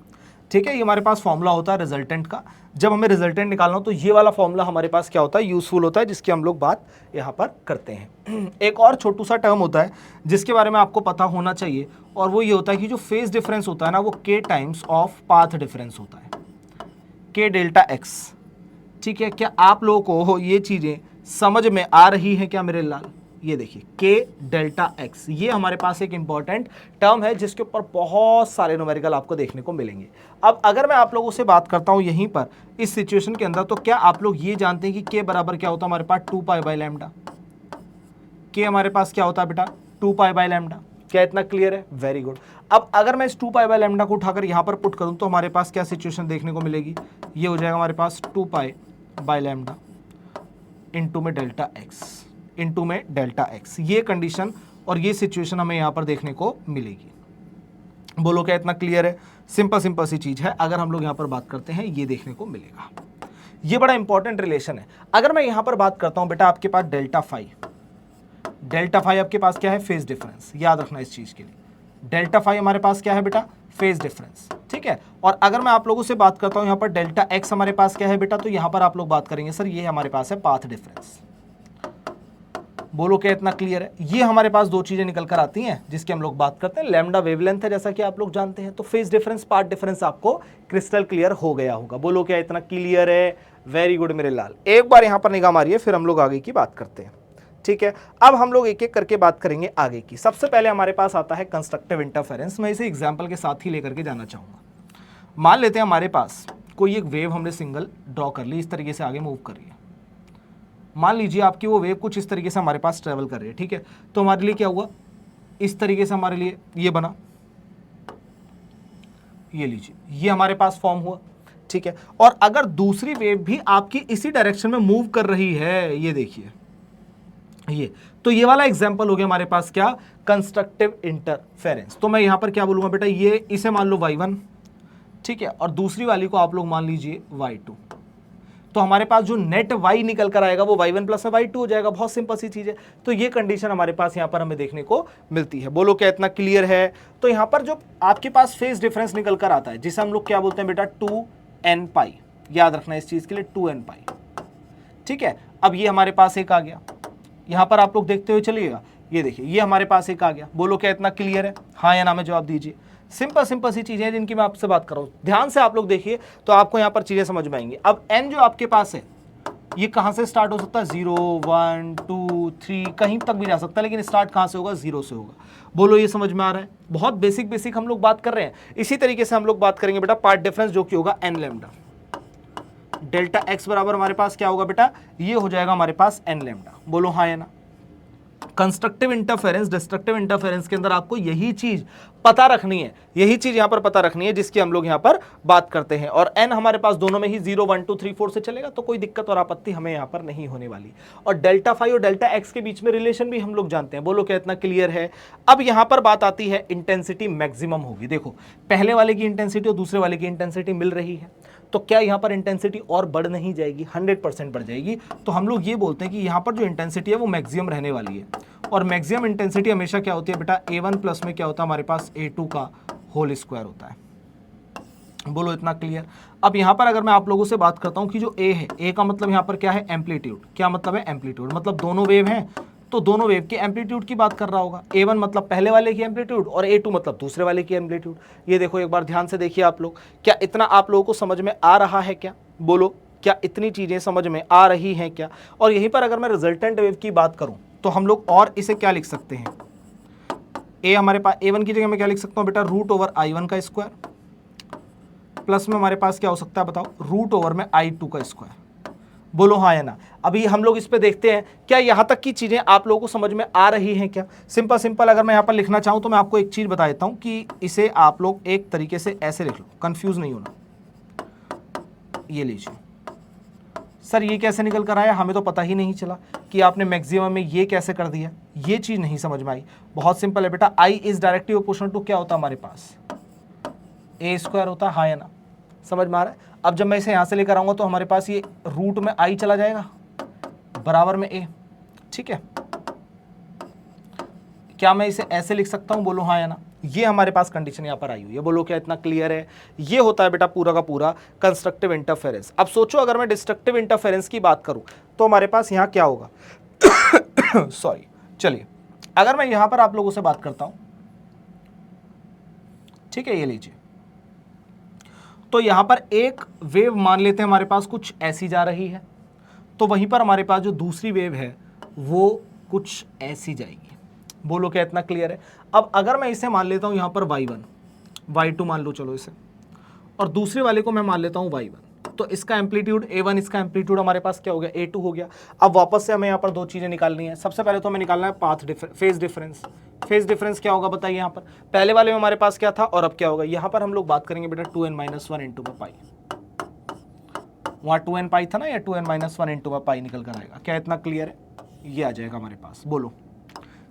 ठीक है। ये हमारे पास फॉर्मूला होता है रिजल्टेंट का। जब हमें रिजल्टेंट निकालना हो तो ये वाला फॉर्मूला हमारे पास क्या होता है, यूजफुल होता है, जिसकी हम लोग बात यहाँ पर करते हैं। एक और छोटू सा टर्म होता है जिसके बारे में आपको पता होना चाहिए, और वो ये होता है कि जो फेज डिफरेंस होता है ना, वो k times of path difference होता है, k डेल्टा x। ठीक है, क्या आप लोगों को ये चीजें समझ में आ रही है क्या मेरे लाल? ये देखिए k डेल्टा x, ये हमारे पास एक इंपॉर्टेंट टर्म है जिसके ऊपर बहुत सारे न्यूमेरिकल आपको देखने को मिलेंगे। अब अगर मैं आप लोगों से बात करता हूं यहीं पर इस सिचुएशन के अंदर, तो क्या आप लोग ये जानते हैं कि k बराबर क्या होता है हमारे पास 2 पाई बाई लैम्डा। k हमारे पास क्या होता है बेटा 2 पाई बाई लैम्डा। क्या इतना क्लियर है? Very good. अब अगर मैं इस 2 पाई बाई लैम्डा को उठाकर यहां पर पुट करूं तो हमारे पास क्या सिचुएशन देखने को मिलेगी, ये हो जाएगा हमारे पास 2 पाई बाई लैम्डा इंटू में डेल्टा एक्स, ये कंडीशन और ये सिचुएशन हमें यहां पर देखने को मिलेगी। बोलो क्या इतना क्लियर है? सिंपल सी चीज है, अगर हम लोग यहां पर बात करते हैं ये देखने को मिलेगा। ये बड़ा इंपॉर्टेंट रिलेशन है। अगर मैं यहां पर बात करता हूं बेटा, आपके पास डेल्टा फाई आपके पास क्या है, फेज डिफरेंस, याद रखना इस चीज के लिए। डेल्टा फाई हमारे पास क्या है बेटा, फेज डिफरेंस, ठीक है। और अगर मैं आप लोगों से बात करता हूं यहां पर डेल्टा एक्स हमारे पास क्या है बेटा, तो यहां पर आप लोग बात करेंगे सर ये हमारे पास है पाथ डिफरेंस। बोलो क्या इतना क्लियर है? ये हमारे पास दो चीजें निकल कर आती हैं जिसकी हम लोग बात करते हैं। लैम्डा वेवलेंथ है जैसा कि आप लोग जानते हैं, तो फेज डिफरेंस पाथ डिफरेंस आपको क्रिस्टल क्लियर हो गया होगा। बोलो क्या इतना क्लियर है? वेरी गुड मेरे लाल। एक बार यहां पर निगाह मारिए, फिर हम लोग आगे की बात करते हैं, ठीक है। अब हम लोग एक एक करके बात करेंगे आगे की। सबसे पहले हमारे पास आता है कंस्ट्रक्टिव इंटरफेरेंस। मैं इसे एग्जाम्पल के साथ ही लेकर के जाना चाहूंगा। मान लेते हैं हमारे पास कोई एक वेव हमने सिंगल ड्रॉ कर ली, इस तरीके से आगे मूव कर रही है। मान लीजिए आपकी वो वेव कुछ इस तरीके से हमारे पास ट्रेवल कर रही है, ठीक है। तो हमारे लिए क्या हुआ, इस तरीके से हमारे लिए ये बना, ये लीजिए ये हमारे पास फॉर्म हुआ, ठीक है। और अगर दूसरी वेव भी आपकी इसी डायरेक्शन में मूव कर रही है, ये देखिए ये, तो ये वाला एग्जांपल हो गया हमारे पास क्या, कंस्ट्रक्टिव इंटरफेरेंस। तो मैं यहां पर क्या बोलूंगा बेटा, ये इसे मान लो y1, ठीक है, और दूसरी वाली को आप लोग मान लीजिए y2। तो हमारे पास जो नेट y निकल कर आएगा वो y1 प्लस में y2 हो जाएगा। बहुत सिंपल सी चीज है। तो ये कंडीशन हमारे पास यहां पर हमें देखने को मिलती है। बोलो क्या इतना क्लियर है? तो यहां पर जो आपके पास फेज डिफरेंस निकल कर आता है, जिसे हम लोग क्या बोलते हैं बेटा 2n पाई, याद रखना इस चीज के लिए 2n पाई, ठीक है। अब ये हमारे पास एक आ गया, यहां पर आप लोग देखते हुए चलिएगा, ये देखिए ये हमारे पास एक आ गया। बोलो क्या इतना क्लियर है? हाँ या ना में जवाब दीजिए। सिंपल सी चीजें हैं जिनकी मैं आपसे बात कर रहा हूं, ध्यान से आप लोग देखिए तो आपको यहां पर चीजें समझ में आएंगी। अब n जो आपके पास है ये कहां से स्टार्ट हो सकता है, 0 1 2 3 कहीं तक भी जा सकता है, लेकिन स्टार्ट कहां से होगा, 0 से होगा। बोलो ये समझ में आ रहा है? बहुत बेसिक हम लोग बात कर रहे हैं। इसी तरीके से हम लोग बात करेंगे बेटा पार्ट डिफरेंस, जो कि होगा n लैम्डा। डेल्टा x बराबर हमारे पास क्या होगा बेटा, ये हो जाएगा हमारे पास n लैम्डा। बोलो हाँ या ना। कंस्ट्रक्टिव इंटरफेरेंस, डिस्ट्रक्टिव इंटरफेरेंस के अंदर आपको यही चीज पता रखनी है, यही चीज यहां पर पता रखनी है जिसकी हम लोग यहां पर बात करते हैं। और n हमारे पास दोनों में ही 0 1 2 3 4 से चलेगा, तो कोई दिक्कत और आपत्ति हमें यहां पर नहीं होने वाली। और डेल्टा फाई और डेल्टा एक्स के बीच में रिलेशन भी हम लोग जानते हैं। बोलो क्या इतना क्लियर है? अब यहां पर बात आती है इंटेंसिटी मैक्सिमम होगी। देखो पहले वाले की इंटेंसिटी और दूसरे वाले की इंटेंसिटी मिल रही है, तो क्या यहां पर इंटेंसिटी और बढ़ नहीं जाएगी? 100% बढ़ जाएगी। तो हम लोग ये बोलते हैं कि यहां पर जो इंटेंसिटी है वो मैक्सिमम रहने वाली है। और मैक्सिमम इंटेंसिटी हमेशा क्या होती है बेटा, a1 प्लस में क्या होता है हमारे पास a2 का होल स्क्वायर होता है। बोलो इतना क्लियर? अब यहां पर अगर मैं आप लोगों से बात करता हूं कि जो a है, a का मतलब यहां पर क्या है, एम्पलीट्यूड। क्या मतलब है? एम्पलीट्यूड। मतलब दोनों वेव हैं तो दोनों वेव के एम्पलीट्यूड की बात कर रहा होगा। a1 मतलब पहले वाले की एम्पलीट्यूड और a2 मतलब दूसरे वाले की एम्पलीट्यूड। ये देखो एक बार ध्यान से देखिए आप लोग, क्या इतना आप लोगों को समझ में आ रहा है क्या? बोलो क्या इतनी चीजें समझ में आ रही हैं क्या? और यहीं पर अगर मैं रिजल्टेंट वेव की बात करूं तो हम लोग और इसे क्या लिख सकते हैं, a हमारे पास a1 की जगह मैं क्या लिख सकता हूं बेटा, रूट ओवर i1 का स्क्वायर, प्लस में हमारे पास क्या हो सकता है बताओ, रूट ओवर में i2 का स्क्वायर। बोलो हाँ या ना। अभी हम लोग इस पे देखते हैं क्या यहां तक की चीजें आप लोगों को समझ में आ रही हैं क्या? सिंपल अगर मैं यहां पर लिखना चाहूं तो मैं आपको एक चीज बता देता हूं कि इसे आप लोग एक तरीके से ऐसे लिख लो, कंफ्यूज नहीं होना। ये लीजिए सर ये कैसे निकल कर आया, हमें तो पता ही नहीं चला कि आपने मैक्सिमम में ये कैसे कर दिया, ये चीज नहीं समझ में आई। बहुत सिंपल है बेटा, I is directly proportional to क्या होता है हमारे पास, a स्क्वायर होता है। हाँ या ना? समझ में आ रहा है? अब जब मैं इसे यहां से लेकर आऊंगा तो हमारे पास ये रूट में आई चला जाएगा बराबर में ए। ठीक है, क्या मैं इसे ऐसे लिख सकता हूं? बोलो हाँ या ना। ये हमारे पास कंडीशन यहां पर आई हुई है। बोलो क्या इतना क्लियर है? ये होता है बेटा पूरा का पूरा कंस्ट्रक्टिव इंटरफेरेंस। अब सोचो अगर मैं डिस्ट्रक्टिव इंटरफेरेंस की बात करूं तो हमारे पास यहां क्या होगा? सॉरी, चलिए अगर मैं यहां पर आप लोगों से बात करता हूं, ठीक है, ये लीजिए, तो यहां पर एक वेव मान लेते हैं हमारे पास कुछ ऐसी जा रही है, तो वहीं पर हमारे पास जो दूसरी वेव है वो कुछ ऐसी जाएगी। बोलो क्या इतना क्लियर है? अब अगर मैं इसे मान लेता हूं यहां पर y1, y2 मान लो चलो इसे, और दूसरे वाले को मैं मान लेता हूं y1, तो इसका एम्पलीट्यूड a1, इसका एम्पलीट्यूड हमारे पास क्या हो गया? a2 हो गया। अब वापस से हमें यहां पर दो चीजें निकालनी है। सबसे पहले तो हमें निकालना है path phase difference. Phase difference क्या होगा बताइए? यहां पर पहले वाले में हमारे पास क्या था और अब क्या होगा? यहां पर हम लोग बात करेंगे बेटा 2n-1 इंटू में पाई। वहां 2n पाई था ना, या 2n-1 इंटू में पाई निकल कर आएगा। क्या इतना क्लियर है? ये आ जाएगा हमारे पास। बोलो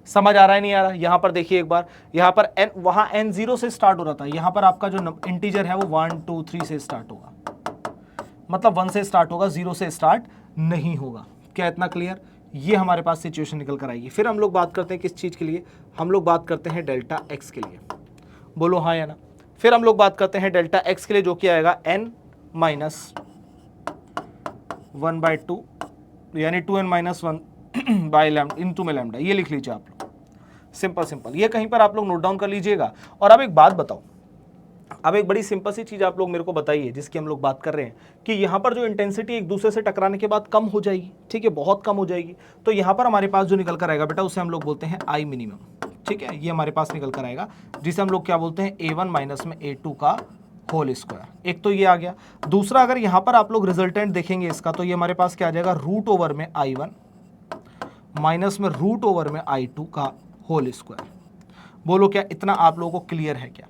समझ आ रहा है नहीं आ रहा? यहां पर देखिए एक बार, यहां पर n, वहां n 0 से स्टार्ट हो रहा था, यहां पर आपका जो इंटीजर है वो 1 2 3 से स्टार्ट होगा, मतलब 1 से स्टार्ट होगा, 0 से स्टार्ट नहीं होगा। क्या इतना क्लियर? ये हमारे पास सिचुएशन निकल कर आएगी। फिर हम लोग बात करते हैं किस चीज के लिए? हम लोग बात करते हैं डेल्टा x के लिए। बोलो हाँ या ना। फिर हम लोग बात करते हैं डेल्टा x के लिए, जो कि आएगा n माइनस 1/2 यानी 2n-1 बाय लैम्डा इनटू में लैम्डा। ये लिख लीजिए आप लोग, सिंपल सिंपल, ये कहीं पर आप लोग नोट डाउन कर लीजिएगा। और अब एक बात बताओ, अब एक बड़ी सिंपल सी चीज आप लोग मेरे को बताइए जिसकी हम लोग बात कर रहे हैं कि यहाँ पर जो इंटेंसिटी एक दूसरे से टकराने के बाद कम हो जाएगी, ठीक है, बहुत कम हो जाएगी, तो यहाँ पर हमारे पास जो निकल कर आएगा बेटा उसे हम लोग बोलते हैं आई मिनिमम। ठीक है, ये हमारे पास निकल कर आएगा, जिसे हम लोग क्या बोलते हैं? a1 माइनस में a2 का होल स्क्वायर। एक तो ये आ गया। दूसरा अगर यहाँ पर आप लोग रिजल्टेंट देखेंगे इसका, तो ये हमारे पास क्या आ जाएगा? रूट ओवर में i1 माइनस में रूट ओवर में i2 का होल स्क्वायर। बोलो क्या इतना आप लोगों को क्लियर है? क्या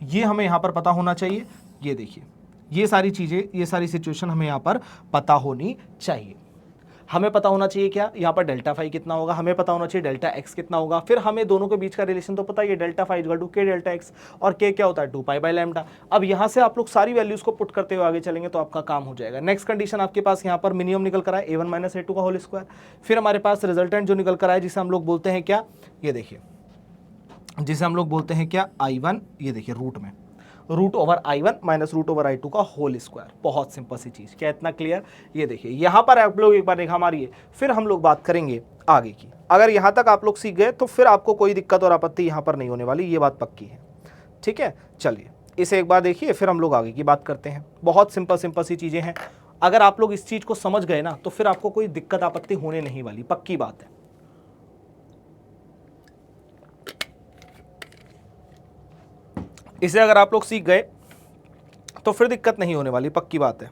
ये हमें यहां पर पता होना चाहिए? ये देखिए, ये सारी चीजें, ये सारी सिचुएशन हमें यहां पर पता होनी चाहिए। हमें पता होना चाहिए क्या? यहां पर डेल्टा फाई कितना होगा, हमें पता होना चाहिए डेल्टा एक्स कितना होगा, फिर हमें दोनों के बीच का रिलेशन तो पता ही है, डेल्टा फाई इक्वल टू के डेल्टा एक्स, और के क्या होता है? 2 पाई बाय लैम्डा। अब यहां से आप लोग सारी वैल्यूज को पुट करते हुए आगे चलेंगे तो आपका काम हो जाएगा। नेक्स्ट कंडीशन आपके पास यहां पर मिनिमम निकल कर आए a1 माइनस a2 का होल स्क्वायर। फिर हमारे पास रिजल्टेंट जो निकल कर आए जिसे हम लोग बोलते हैं क्या? ये देखिए, जिसे हम लोग बोलते हैं क्या? i1, ये देखिए रूट में root over i1 minus root over i2 का होल स्क्वायर। बहुत सिंपल सी चीज। क्या इतना क्लियर? ये देखिए यहां पर आप लोग एक बार रेखा मारिए, फिर हम लोग बात करेंगे आगे की। अगर यहां तक आप लोग सीख गए तो फिर आपको कोई दिक्कत और आपत्ति यहां पर नहीं होने वाली, ये बात पक्की है। ठीक है, चलिए इसे एक बार देखिए, फिर हम लोग आगे की बात करते हैं। बहुत सिंपल सिंपल सी चीजें हैं। अगर आप लोग इस चीज को समझ गए ना तो फिर आपको कोई दिक्कत आपत्ति होने नहीं वाली, पक्की बात है। इसे अगर आप लोग सीख गए तो फिर दिक्कत नहीं होने वाली, पक्की बात है।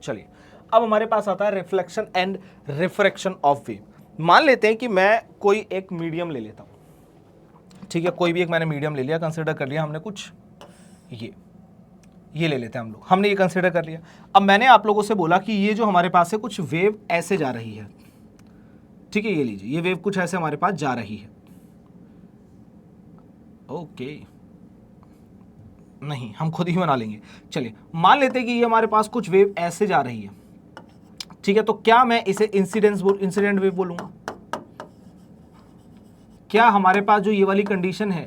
चलिए अब हमारे पास आता है reflection and refraction of wave. मान लेते हैं कि मैं कोई एक मीडियम ले लेता हूं, ठीक है, कोई भी एक मैंने मीडियम ले लिया, कंसिडर कर लिया हमने कुछ, ये ले लेते हैं हम लोग, हमने ये कंसिडर कर लिया। अब मैंने आप लोगों से बोला कि ये जो हमारे पास है कुछ वेव ऐसे जा रही है, ठीक है, ये लीजिए, ये वेव कुछ ऐसे हमारे पास जा रही है। ओके, नहीं हम खुद ही बना लेंगे। चलिए मान लेते हैं कि ये हमारे पास कुछ वेव ऐसे जा रही है, ठीक है, तो क्या मैं इसे इंसिडेंट वेव बोलूंगा? क्या हमारे पास जो ये वाली कंडीशन है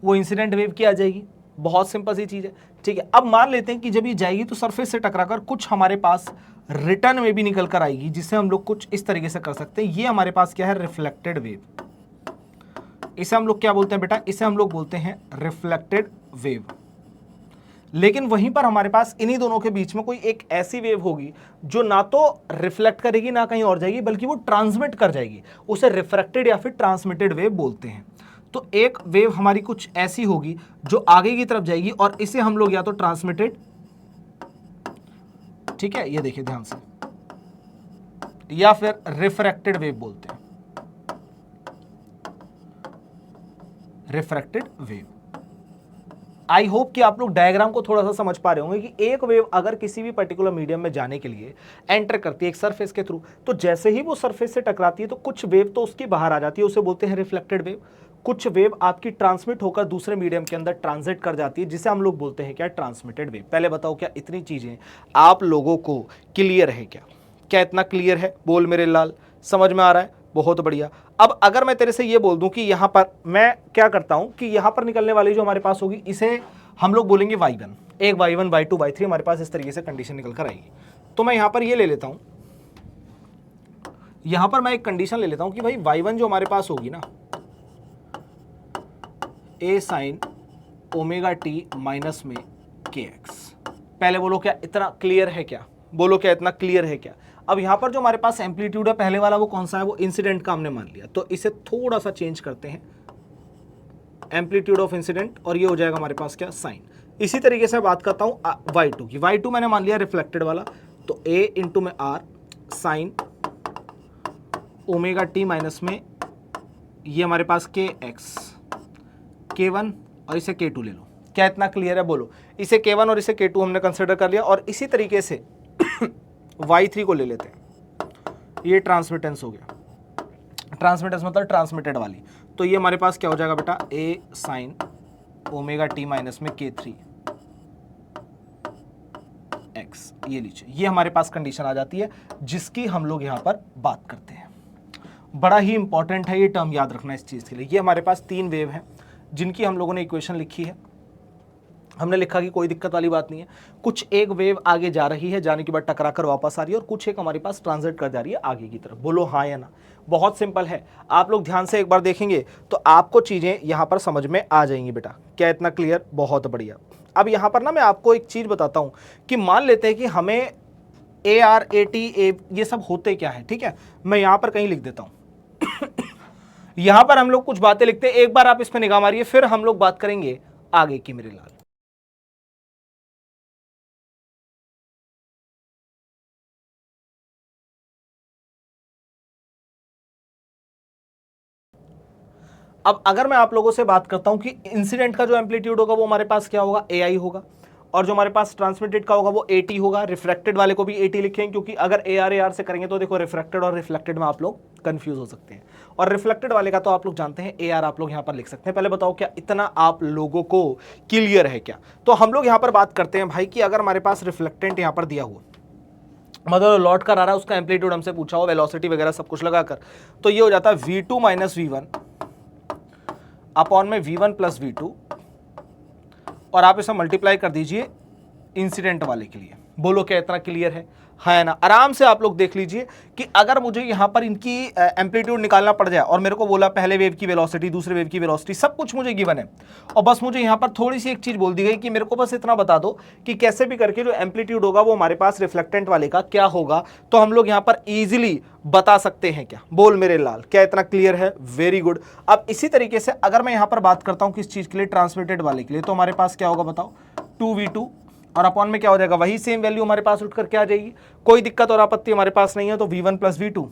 वो इंसिडेंट वेव की आ जाएगी? बहुत सिंपल सी चीज है। ठीक है, अब मान लेते हैं कि जब ये जाएगी तो सरफेस से टकराकर कुछ हमारे पास रिटर्न में भी निकल कर आएगी, जिससे हम लोग कुछ इस तरीके से कर सकते हैं। ये हमारे पास क्या है? Reflected wave. इसे हम लोग क्या बोलते हैं बेटा? इसे हम लोग बोलते हैं रिफ्लेक्टेड वेव। लेकिन वहीं पर हमारे पास इन्हीं दोनों के बीच में कोई एक ऐसी वेव होगी जो ना तो रिफ्लेक्ट करेगी ना कहीं और जाएगी, बल्कि वो ट्रांसमिट कर जाएगी। उसे रिफ्रैक्टेड या फिर ट्रांसमिटेड वेव बोलते हैं। तो एक वेव हमारी कुछ ऐसी होगी जो आगे की तरफ जाएगी, और इसे हम लोग या तो ट्रांसमिटेड, ठीक है, ये देखिए ध्यान से, या फिर रिफ्रैक्टेड वेव बोलते हैं, रिफ्रैक्टेड वेव। आई होप कि आप लोग डायग्राम को थोड़ा सा समझ पा रहे होंगे कि एक वेव अगर किसी भी पर्टिकुलर मीडियम में जाने के लिए एंटर करती है एक सरफेस के थ्रू, तो जैसे ही वो सरफेस से टकराती है तो कुछ वेव तो उसकी बाहर आ जाती है, उसे बोलते हैं रिफ्लेक्टेड वेव। कुछ वेव आपकी ट्रांसमिट होकर दूसरे मीडियम के अंदर ट्रांजिट कर जाती है, जिसे हम लोग बोलते हैं क्या, ट्रांसमिटेड वेव। पहले बताओ क्या इतनी चीजें आप लोगों को क्लियर है क्या? क्या इतना क्लियर है? बोल मेरे लाल, समझ में आ रहा है? बहुत बढ़िया। अब अगर मैं तेरे से ये बोल दूं कि यहां पर मैं क्या करता हूं कि यहां पर निकलने वाली जो हमारे पास होगी इसे हम लोग बोलेंगे y1, एक y1 y2 y3 हमारे पास इस तरीके से कंडीशन निकल कर आएगी। तो मैं यहां पर ये ले लेता हूं, यहां पर मैं एक कंडीशन ले लेता हूं कि भाई y1 जो हमारे पास होगी ना, a sine omega T minus में kx। पहले बोलो क्या इतना क्लियर है क्या? बोलो क्या इतना क्लियर है क्या? अब यहां पर जो हमारे पास एम्पलीट्यूड है पहले वाला वो कौन सा है, वो इंसिडेंट का हमने मान लिया, तो इसे थोड़ा सा चेंज करते हैं, एम्पलीट्यूड ऑफ इंसिडेंट, और ये हो जाएगा हमारे पास क्या, साइन। इसी तरीके से बात करता हूं y2 की, y2 मैंने मान लिया रिफ्लेक्टेड वाला, तो a इंटू में r sine omega T minus में ये हमारे पास kx, k1 और इसे k2 ले लो। क्या इतना क्लियर है? बोलो। इसे k1 और इसे k2 हमने कंसिडर कर लिया, और इसी तरीके से y3 को ले लेते हैं, ये ट्रांसमिटेंस हो गया, ट्रांसमिटेंस मतलब ट्रांसमिटेड वाली, तो ये हमारे पास क्या हो जाएगा बेटा, a sine omega T minus में k3 x। ये लीजिए, ये हमारे पास कंडीशन आ जाती है जिसकी हम लोग यहां पर बात करते हैं। बड़ा ही इंपॉर्टेंट है ये टर्म, याद रखना इस चीज के लिए। ये हमारे पास 3 वेव हैं जिनकी हम लोगों ने इक्वेशन लिखी है, हमने लिखा कि कोई दिक्कत वाली बात नहीं है। कुछ एक वेव आगे जा रही है, जाने के बाद टकरा कर वापस आ रही है, और कुछ एक हमारे पास ट्रांजिट कर जा रही है आगे की तरफ। बोलो हाँ या ना। बहुत सिंपल है, आप लोग ध्यान से एक बार देखेंगे तो आपको चीजें यहां पर समझ में आ जाएंगी बेटा। क्या इतना क्लियर? बहुत बढ़िया। अब यहां पर ना मैं आपको एक चीज बताता हूं कि मान लेते हैं कि हमें AR AT ये सब होते क्या है, ठीक है, मैं यहां पर कहीं लिख देता हूं यहां पर हम लोग कुछ बातें लिखते हैं, एक बार आप इस पर निगाह मारिए, फिर हम लोग बात करेंगे आगे की मेरे लाल। अब अगर मैं आप लोगों से बात करता हूं कि इंसिडेंट का जो एम्पलीट्यूड होगा वो हमारे पास क्या होगा, AI होगा, और जो हमारे पास ट्रांसमिटेड का होगा वो AT होगा। रिफ्रैक्टेड वाले को भी AT लिखें, क्योंकि अगर AR से करेंगे तो देखो रिफ्रैक्टेड और रिफ्लेक्टेड में आप लोग कंफ्यूज हो सकते हैं, और रिफ्लेक्टेड वाले का तो आप लोग जानते हैं AR आप लोग यहां पर लिख सकते हैं। पहले बताओ क्या इतना आप लोगों को क्लियर है क्या? तो हम लोग यहां पर बात करते हैं भाई कि अगर हमारे पास रिफ्लेक्टेंट यहां पर दिया हुआ, मतलब लौट कर आ रहा है, उसका एम्पलीट्यूड हमसे पूछा हो, वेलोसिटी वगैरह सब कुछ लगाकर, तो ये हो जाता है V2 माइनस V1 अपॉन में V1 प्लस V2, और आप इसे मल्टीप्लाई कर दीजिए इंसिडेंट वाले के लिए। बोलो क्या इतना क्लियर है? है ना। आराम से आप लोग देख लीजिए कि अगर मुझे यहां पर इनकी एम्पलीट्यूड निकालना पड़ जाए, और मेरे को बोला पहले वेव की वेलोसिटी, दूसरे वेव की वेलोसिटी, सब कुछ मुझे गिवन है, और बस मुझे यहां पर थोड़ी सी एक चीज बोल दी गई कि मेरे को बस इतना बता दो कि कैसे भी करके जो एम्पलीट्यूड होगा वो हमारे पास रिफ्लेक्टेंट वाले का क्या होगा, तो हम लोग यहां पर इजीली बता सकते हैं क्या? बोल मेरे लाल, क्या इतना क्लियर है? Very good. अब इसी तरीके से अगर मैं यहां पर बात करता हूं किस चीज के लिए, ट्रांसमिटेड वाले के लिए, तो हमारे पास क्या होगा बताओ, 2V2, और अपॉन में क्या हो जाएगा, वही सेम वैल्यू हमारे पास उठकर क्या आ जाएगी, कोई दिक्कत और आपत्ति हमारे पास नहीं है, तो V1 प्लस V2,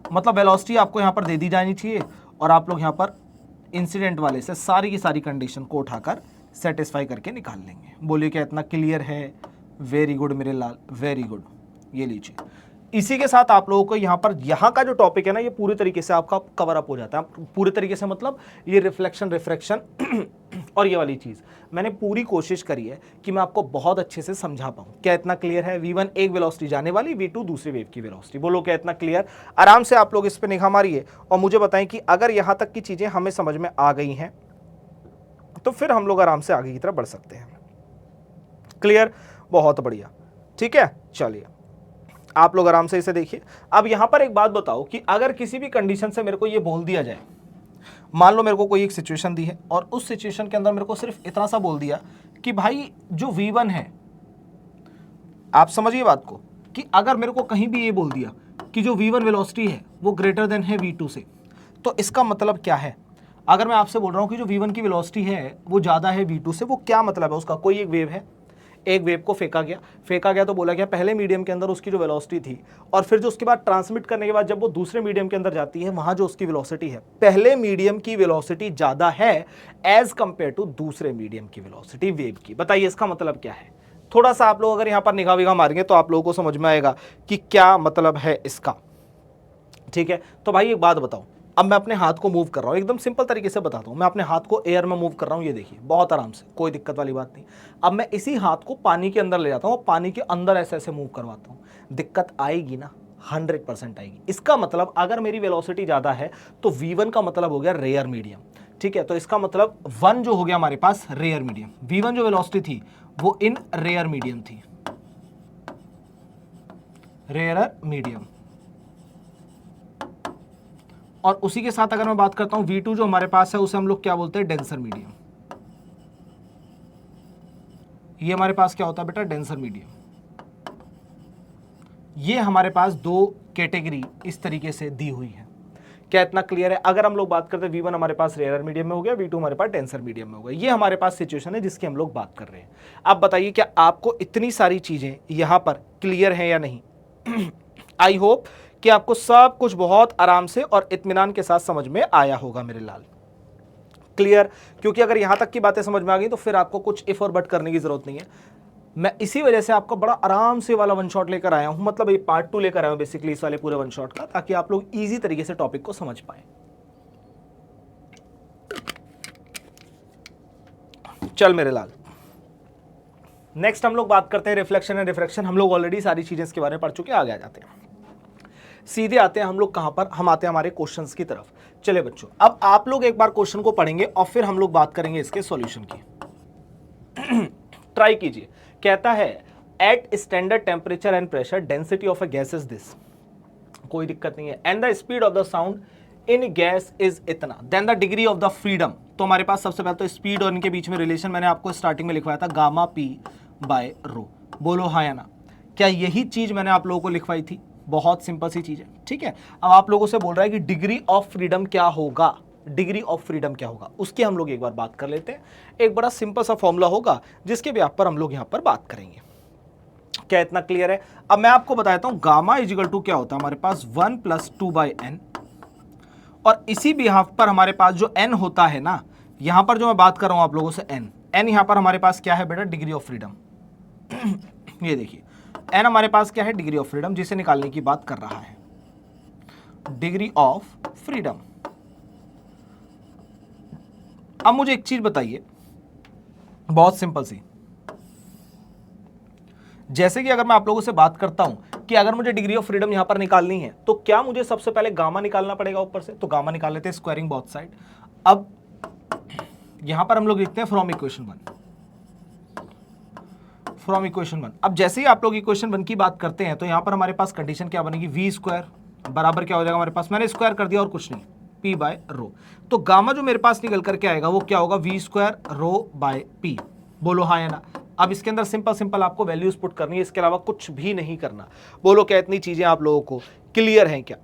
मतलब वेलोसिटी आपको यहां पर दे दी जानी चाहिए, और आप लोग यहां पर इंसिडेंट वाले से सारी की सारी कंडीशन को उठाकर सेटिस्फाई करके निकाल लेंगे। बोलिए क्या इतना क्लियर है? वेरी गुड मेरे लाल, वेरी गुड। ये लीजिए, इसी के साथ आप लोगों को यहाँ पर यहाँ का जो टॉपिक है ना, ये पूरी तरीके से आपका कवर अप हो जाता है। पूरी तरीके से मतलब ये रिफ्लेक्शन रिफ्रैक्शन और ये वाली चीज मैंने पूरी कोशिश करी है कि मैं आपको बहुत अच्छे से समझा पाऊं। क्या इतना क्लियर है? V1 एक वेलोसिटी जाने वाली, V2 दूसरी वेव की वेलोसिटी। बोलो क्या इतना क्लियर? आराम से आप लोग इस पर निगाह मारिए और मुझे बताएं कि अगर यहां तक की चीजें हमें समझ में आ गई हैं तो फिर हम लोग आराम से आगे की तरफ बढ़ सकते हैं। क्लियर? बहुत बढ़िया। ठीक है, चलिए आप लोग आराम से इसे देखिए। अब यहां पर एक बात बताओ कि अगर किसी भी कंडीशन से मेरे को ये बोल दिया जाए, मान लो मेरे को कोई एक सिचुएशन दी है और उस सिचुएशन के अंदर मेरे को सिर्फ इतना सा बोल दिया कि भाई जो V1 है, आप समझिए बात को, कि अगर मेरे को कहीं भी ये बोल दिया कि जो V1 वेलोसिटी है वो ग्रेटर देन है V2 से, तो इसका मतलब क्या है? अगर मैं आपसे बोल रहा हूं कि जो V1 की वेलोसिटी है वो ज्यादा है V2 से, वो क्या मतलब है उसका? कोई एक वेव है, एक वेव को फेंका गया तो बोला गया पहले मीडियम के अंदर उसकी जो वेलोसिटी थी, और फिर जो उसके बाद ट्रांसमिट करने के बाद जब वो दूसरे मीडियम के अंदर जाती है, वहां जो उसकी वेलोसिटी है, पहले मीडियम की वेलोसिटी ज्यादा है एज कंपेयर टू दूसरे मीडियम की वेलोसिटी वेव की। बताइए इसका मतलब क्या है? थोड़ा सा आप लोग अगर यहां पर निगाह विगाह मारेंगे तो आप लोगों को समझ में आएगा कि क्या मतलब है इसका। ठीक है, तो भाई एक बात बताओ, अब मैं अपने हाथ को मूव कर रहा हूँ, एकदम सिंपल तरीके से बताता हूँ। मैं अपने हाथ को एयर में मूव कर रहा हूँ, ये देखिए बहुत आराम से, कोई दिक्कत वाली बात नहीं। अब मैं इसी हाथ को पानी के अंदर ले जाता हूँ, पानी के अंदर ऐसे ऐसे मूव करवाता हूँ, दिक्कत आएगी ना? 100% आएगी। इसका मतलब अगर मेरी वेलोसिटी ज़्यादा है तो v1 का मतलब हो गया रेयर मीडियम, ठीक है। तो इसका मतलब 1 जो हो गया हमारे पास रेयर मीडियम, v1 जो वेलोसिटी थी वो इन रेयर मीडियम थी, रेयर मीडियम। और उसी के साथ अगर मैं बात करता हूं v2 जो हमारे पास है उसे हम लोग क्या बोलते हैं? Denser medium. ये हमारे पास क्या होता है बेटा? Denser medium. ये हमारे पास दो कैटेगरी इस तरीके से दी हुई है। क्या इतना क्लियर है? अगर हम लोग बात करते हैं v1 हमारे पास रेयर मीडियम में हो गया, v2 हमारे पास डेंसर मीडियम में हो गया। ये हमारे पास सिचुएशन है जिसकी हम लोग बात कर रहे हैं। अब बताइए क्या आपको इतनी सारी चीजें यहां पर क्लियर है या नहीं? आई होप कि आपको सब कुछ बहुत आराम से और इत्मीनान के साथ समझ में आया होगा मेरे लाल। क्लियर? क्योंकि अगर यहां तक की बातें समझ में आ गई तो फिर आपको कुछ इफ और बट करने की जरूरत नहीं है। मैं इसी वजह से आपको बड़ा आराम से वाला वन शॉट लेकर आया हूं, मतलब ये पार्ट 2 लेकर आया हूं बेसिकली इस वाले पूरे वन शॉट का, ताकि आप लोग इजी तरीके से टॉपिक को समझ पाए। चल मेरे लाल, नेक्स्ट हम लोग बात करते हैं रिफ्लेक्शन एंड रिफ्रैक्शन। हम लोग ऑलरेडी सारी चीजें इसके बारे में पढ़ चुके हैं, आगे आ जाते हैं। सीधे आते हैं हम लोग कहां पर? हम आते हैं हमारे क्वेश्चंस की तरफ। चले बच्चों, अब आप लोग एक बार क्वेश्चन को पढ़ेंगे और फिर हम लोग बात करेंगे इसके सॉल्यूशन की। ट्राई कीजिए। कहता है at standard temperature and pressure density of a gas is this, कोई दिक्कत नहीं है, and the speed of the sound in gas is इतना, then the degree of the freedom. तो हमारे पास सबसे पहले तो स्पीड और इनके बीच में रिलेशन मैंने आपको स्टार्टिंग में लिखवाया था, गामा पी बाय रो। बोलो हाँ या ना? क्या यही चीज मैंने आप लोगों को लिखवाई थी? बहुत सिंपल सी चीज है, ठीक है। अब आप लोगों से बोल रहा है कि डिग्री ऑफ फ्रीडम क्या होगा, डिग्री ऑफ फ्रीडम क्या होगा, उसकी हम लोग एक बार बात कर लेते हैं। एक बड़ा सिंपल सा फॉर्मूला होगा जिसके भी आप पर हम लोग यहां पर बात करेंगे। क्या इतना क्लियर है? अब मैं आपको बताता हूं गामा इजिकल टू क्या होता है हमारे पास 1 + 2/n, और इसी बिहाफ पर हमारे पास जो n होता है ना, यहां पर जो मैं बात कर रहा हूं आप लोगों से n यहां पर हमारे पास क्या है बेटा? Degree of freedom. ये देखिए n हमारे पास क्या है? डिग्री ऑफ फ्रीडम, जिसे निकालने की बात कर रहा है, डिग्री ऑफ फ्रीडम। अब मुझे एक चीज बताइए, बहुत सिंपल सी, जैसे कि अगर मैं आप लोगों से बात करता हूं कि अगर मुझे डिग्री ऑफ फ्रीडम यहां पर निकालनी है तो क्या मुझे सबसे पहले गामा निकालना पड़ेगा ऊपर से? तो गामा निकाल लेते हैं, स्क्वायरिंग बोथ साइड। अब यहां पर हम लोग लिखते हैं फ्रॉम इक्वेशन 1, फ्रॉम इक्वेशन 1। अब जैसे ही आप लोग इक्वेशन 1 की बात करते हैं तो यहां पर हमारे पास कंडीशन क्या बनेगी? v² बराबर क्या हो जाएगा हमारे पास? मैंने स्क्वायर कर दिया और कुछ नहीं, p बाय रो। तो गामा जो मेरे पास निकल करके आएगा वो क्या होगा? v² रो बाय p। बोलो हाँ या ना? अब इसके अंदर सिंपल सिंपल आपको वैल्यूज पुट करनी है, इसके अलावा कुछ भी नहीं करना। बोलो क्या इतनी चीजें आप लोगों को क्लियर हैं क्या?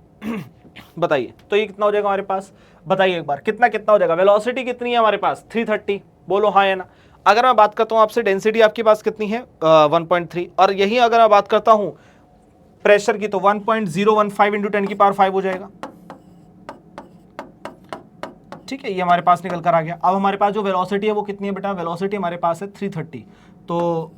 बताइए। तो ये कितना हो जाएगा हमारे पास? बताइए एक बार, कितना कितना हो जाएगा? वेलोसिटी कितनी है हमारे पास? 330। बोलो हाँ या ना? अगर मैं बात करता हूं आपसे डेंसिटी आपके पास कितनी है? 1.3। और यही अगर मैं बात करता हूं प्रेशर की तो 1.015 × 10⁵ हो जाएगा, ठीक है। ये हमारे पास निकल कर आ गया। अब हमारे पास जो वेलोसिटी है वो कितनी है बेटा? वेलोसिटी हमारे पास है 330, तो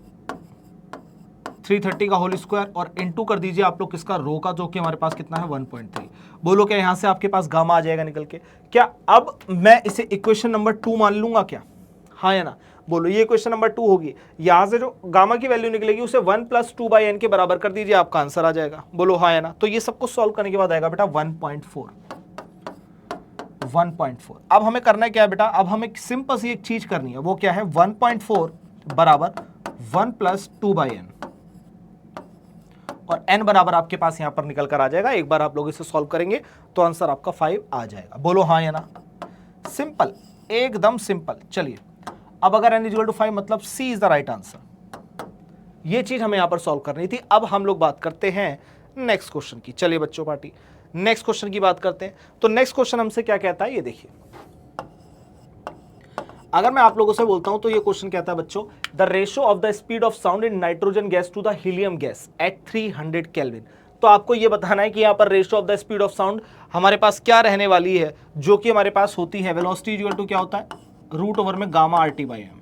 330 का होल स्क्वायर और इनटू कर दीजिए आप लोग किसका? रो का, जो कि हमारे पास कितना है? 1.3। बोलो क्या यहां से आपके पास गामा आ जाएगा निकल के? क्या अब मैं इसे इक्वेशन नंबर 2 मान लूंगा क्या? हाँ या ना? बोलो ये क्वेश्चन नंबर 2 होगी। यहां से जो गामा की वैल्यू निकलेगी उसे 1 + 2/n के बराबर कर दीजिए, आपका आंसर आ जाएगा। बोलो हाँ या ना? तो ये सब कुछ सॉल्व करने के बाद आएगा बेटा 1.4। अब हमें करना है क्या है बेटा? अब हमें सिंपल सी एक चीज करनी है, वो क्या है? 1.4 बराबर 1 + 2/n, और n बराबर आपके पास यहां पर निकल कर आ जाएगा। एक बार आप लोग इसे सॉल्व करेंगे तो आंसर आपका 5 आ जाएगा। बोलो हाँ या ना? सिंपल, एकदम सिंपल। चलिए, अब अगर n = 5 मतलब C is the right answer. ये चीज हमें यहां पर सॉल्व करनी थी। अब हम लोग बात करते हैं नेक्स्ट क्वेश्चन की। चलिए बच्चों पार्टी, नेक्स्ट क्वेश्चन की बात करते हैं। तो नेक्स्ट क्वेश्चन हमसे क्या कहता है, ये देखिए। अगर मैं आप लोगों से बोलता हूं तो ये क्वेश्चन कहता है बच्चों, the ratio of the speed of sound in nitrogen gas to the helium gas at 300 kelvin. तो आपको ये बताना है कि यहाँ पर ratio of the speed of sound हमारे पास क्या रहने वाली है, जो कि हमारे पास होती है वेलोसिटी इक्वल टू क्या होता है? √/m (γ/RT/m).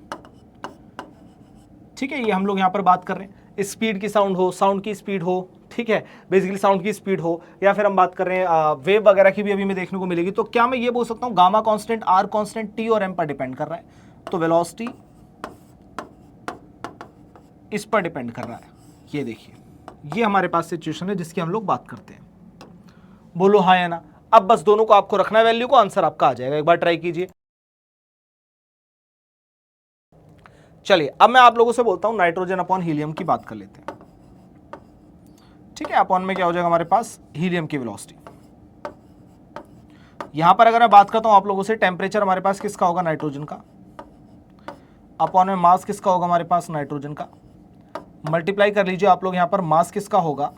ठीक है, ये हम लोग यहाँ पर बात कर रहे हैं। स्पीड की साउंड हो, साउंड की स्पीड हो, ठीक है, बेसिकली साउंड की स्पीड हो, या फिर हम बात कर रहे हैं वेव वगैरह की भी अभी हमें देखने को मिलेगी, तो क्या मैं ये बोल सकता हूँ gamma constant, R constant, T और एम पर डिपेंड कर रहा है, तो वेलोसिटी इस पर डिपेंड कर रहा है। ये देखिए, ये हमारे पास सिचुएशन है जिसकी हम लोग बात करते हैं। बोलो हाँ या ना। अब बस दोनों को आपको रखना है वैल्यू को, आंसर आपका आ जाएगा। एक बार ट्राई कीजिए। चलिए अब मैं आप लोगों से बोलता हूं नाइट्रोजन अपॉन हीलियम की बात कर लेते हैं। ठीक है, अपॉन में क्या हो जाएगा हमारे पास, हीलियम की वेलोसिटी। यहां पर अगर मैं बात करता हूं आप लोगों से, टेम्परेचर हमारे पास किसका होगा, नाइट्रोजन का, अपॉन में मास किसका होगा हमारे पास, नाइट्रोजन का, मल्टीप्लाई कर लीजिए आप लोग, यहां पर मास किसका होगा,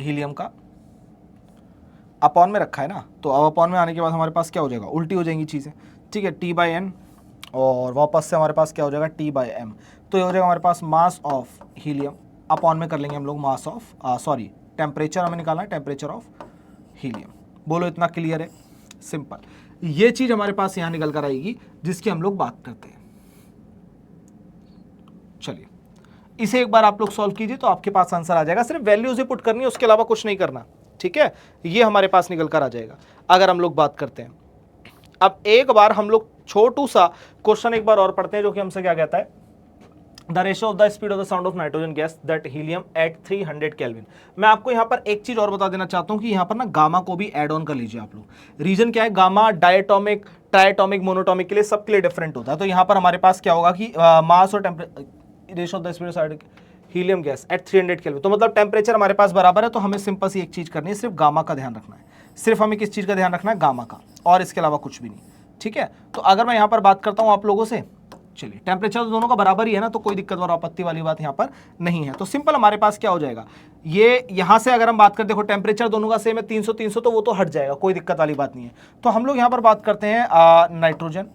हीलियम का, अपॉन में रखा है ना, तो अब अपॉन में आने के बाद हमारे पास क्या हो जाएगा, उल्टी हो जाएंगी चीज़ें। ठीक है, टी बाई एन, और वापस से हमारे पास क्या हो जाएगा, टी बाई एम, तो ये हो जाएगा हमारे पास मास ऑफ हीलियम, अपॉन में कर लेंगे हम लोग मास ऑफ, सॉरी टेम्परेचर हमें निकालना है, टेम्परेचर ऑफ हीलियम। बोलो इतना क्लियर है, सिंपल। ये चीज़ हमारे पास यहाँ निकल कर आएगी जिसकी हम लोग बात करते हैं। चलिए इसे एक बार आप लोग सॉल्व कीजिए तो आपके पास आंसर आ जाएगा, सिर्फ वैल्यूज ही पुट करनी है, उसके अलावा कुछ नहीं करना। ठीक है, ये हमारे पास निकल कर आ जाएगा अगर हम लोग बात करते हैं। अब एक बार हम लोग छोटू सा क्वेश्चन एक बार और पढ़ते हैं, जो कि हमसे क्या कहता है, the ratio of the speed of the sound of nitrogen gas that helium at 300 kelvin. मैं आपको यहाँ पर एक चीज और बता देना चाहता हूँ कि यहाँ पर ना गामा को भी ऐड ऑन कर लीजिए आप लोग। रीजन क्या है, गामा डायटोमिक, ट्राइटोमिक, मोनोटोमिक के लिए, सबके लिए डिफरेंट होता है। तो यहाँ पर हमारे पास क्या होगा कि मास और ratio of the speed of helium gas at 300 kelvin, तो मतलब टेम्परेचर हमारे पास बराबर है। तो हमें सिंपल सी एक चीज करनी है, सिर्फ गामा का ध्यान रखना है, सिर्फ हमें किस चीज का ध्यान रखना है, गामा का, और इसके अलावा कुछ भी नहीं। ठीक है, तो अगर मैं यहाँ पर बात करता हूँ आप लोगों से, चलिए टेम्परेचर तो दोनों का बराबर ही है ना, तो कोई दिक्कत और आपत्ति वाली बात यहाँ पर नहीं है। तो सिंपल हमारे पास क्या हो जाएगा, ये यहाँ से अगर हम बात करें, देखो टेम्परेचर दोनों का सेम है, 300 300, तो वो तो हट जाएगा, कोई दिक्कत वाली बात नहीं है। तो हम लोग यहाँ पर बात करते हैं नाइट्रोजन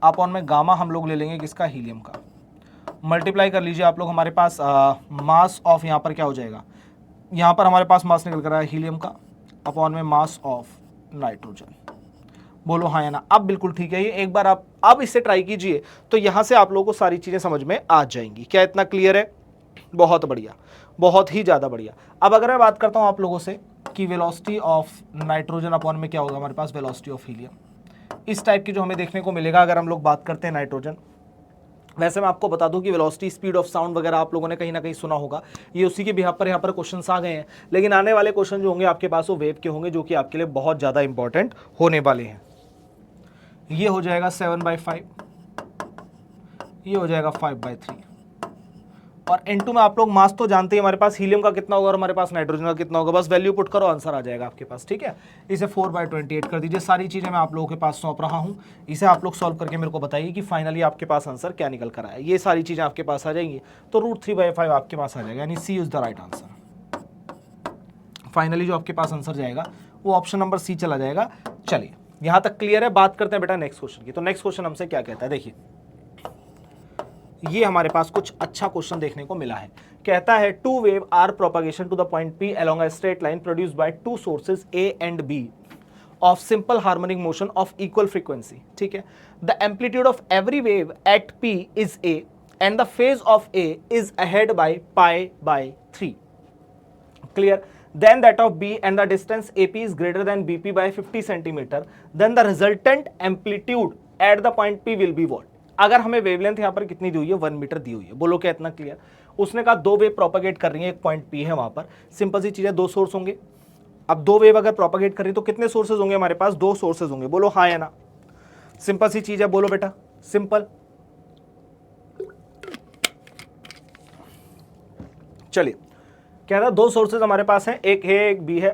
अपॉन में गामा हम लोग ले लेंगे किसका, हीलियम का, मल्टीप्लाई कर लीजिए आप लोग, हमारे पास मास ऑफ यहाँ पर क्या हो जाएगा, यहाँ पर हमारे पास मास निकल कर रहा है हीलियम का, अपॉन में मास ऑफ नाइट्रोजन। बोलो हाँ या ना। अब बिल्कुल ठीक है, ये एक बार आप अब इससे ट्राई कीजिए तो यहां से आप लोगों को सारी चीजें समझ में आ जाएंगी। क्या इतना क्लियर है, बहुत बढ़िया, बहुत ही ज्यादा बढ़िया। अब अगर मैं बात करता हूं आप लोगों से कि वेलोसिटी ऑफ नाइट्रोजन अपॉन में क्या होगा हमारे पास, वेलोसिटी ऑफ हीलियम, इस टाइप की जो हमें देखने को मिलेगा अगर हम लोग बात करते हैं नाइट्रोजन। वैसे मैं आपको बता दूं कि वेलोसिटी, स्पीड ऑफ साउंड वगैरह आप लोगों ने कहीं ना कहीं सुना होगा, ये उसी के बिहाफ पर यहाँ पर क्वेश्चंस आ गए हैं। लेकिन आने वाले क्वेश्चन जो होंगे आपके पास वो वेव के होंगे, जो कि आपके लिए बहुत ज्यादा इंपॉर्टेंट होने वाले हैं। ये हो जाएगा 7/5, ये हो जाएगा 5/3, और N2 में आप लोग मास तो जानते हैं हमारे पास हीलियम का कितना होगा और हमारे पास नाइट्रोजन का कितना होगा, बस वैल्यू पुट करो, आंसर आ जाएगा आपके पास। ठीक है, इसे 4/28 कर दीजिए। सारी चीजें मैं आप लोगों के पास सौंप रहा हूं, इसे आप लोग सॉल्व करके मेरे को बताइए कि फाइनली आपके पास आंसर क्या निकल कर आया। ये सारी चीजें आपके पास आ जाएंगी, तो √3/5 आपके पास आ जाएगा, यानी C is the right answer. Finally जो आपके पास आंसर जाएगा वो ऑप्शन नंबर सी चला जाएगा। चलिए यहां तक क्लियर है। बात करते हैं बेटा नेक्स्ट क्वेश्चन की। तो नेक्स्ट क्वेश्चन हमसे क्या कहता है, देखिए ये हमारे पास कुछ अच्छा क्वेश्चन देखने को मिला है। कहता है two wave are propagation to the point P along a straight line produced by two sources A and B of simple harmonic motion of equal frequency. ठीक है, the amplitude of every wave at P is A and the phase of A is ahead by π/3। Clear? Then that of B and the distance AP is greater than BP by 50 centimeter, then the resultant amplitude at the point P will be what? अगर हमें wavelength यहाँ पर कितनी दी हुई है, 1 metre दी हुई है। बोलो क्या इतना क्लियर? उसने कहा दो वेव प्रोपगेट कर रही है, एक पॉइंट P है वहां पर। सिंपल सी चीज है, दो सोर्स होंगे। अब दो वेव अगर प्रोपगेट कर रही है तो कितने सोर्सेज होंगे हमारे पास, दो सोर्सेज होंगे। बोलो हाँ या ना। सिंपल सी चीज है, बोलो बेटा, सिंपल। चलिए कह रहा दो सोर्सेज हमारे पास हैं, एक है एक बी है।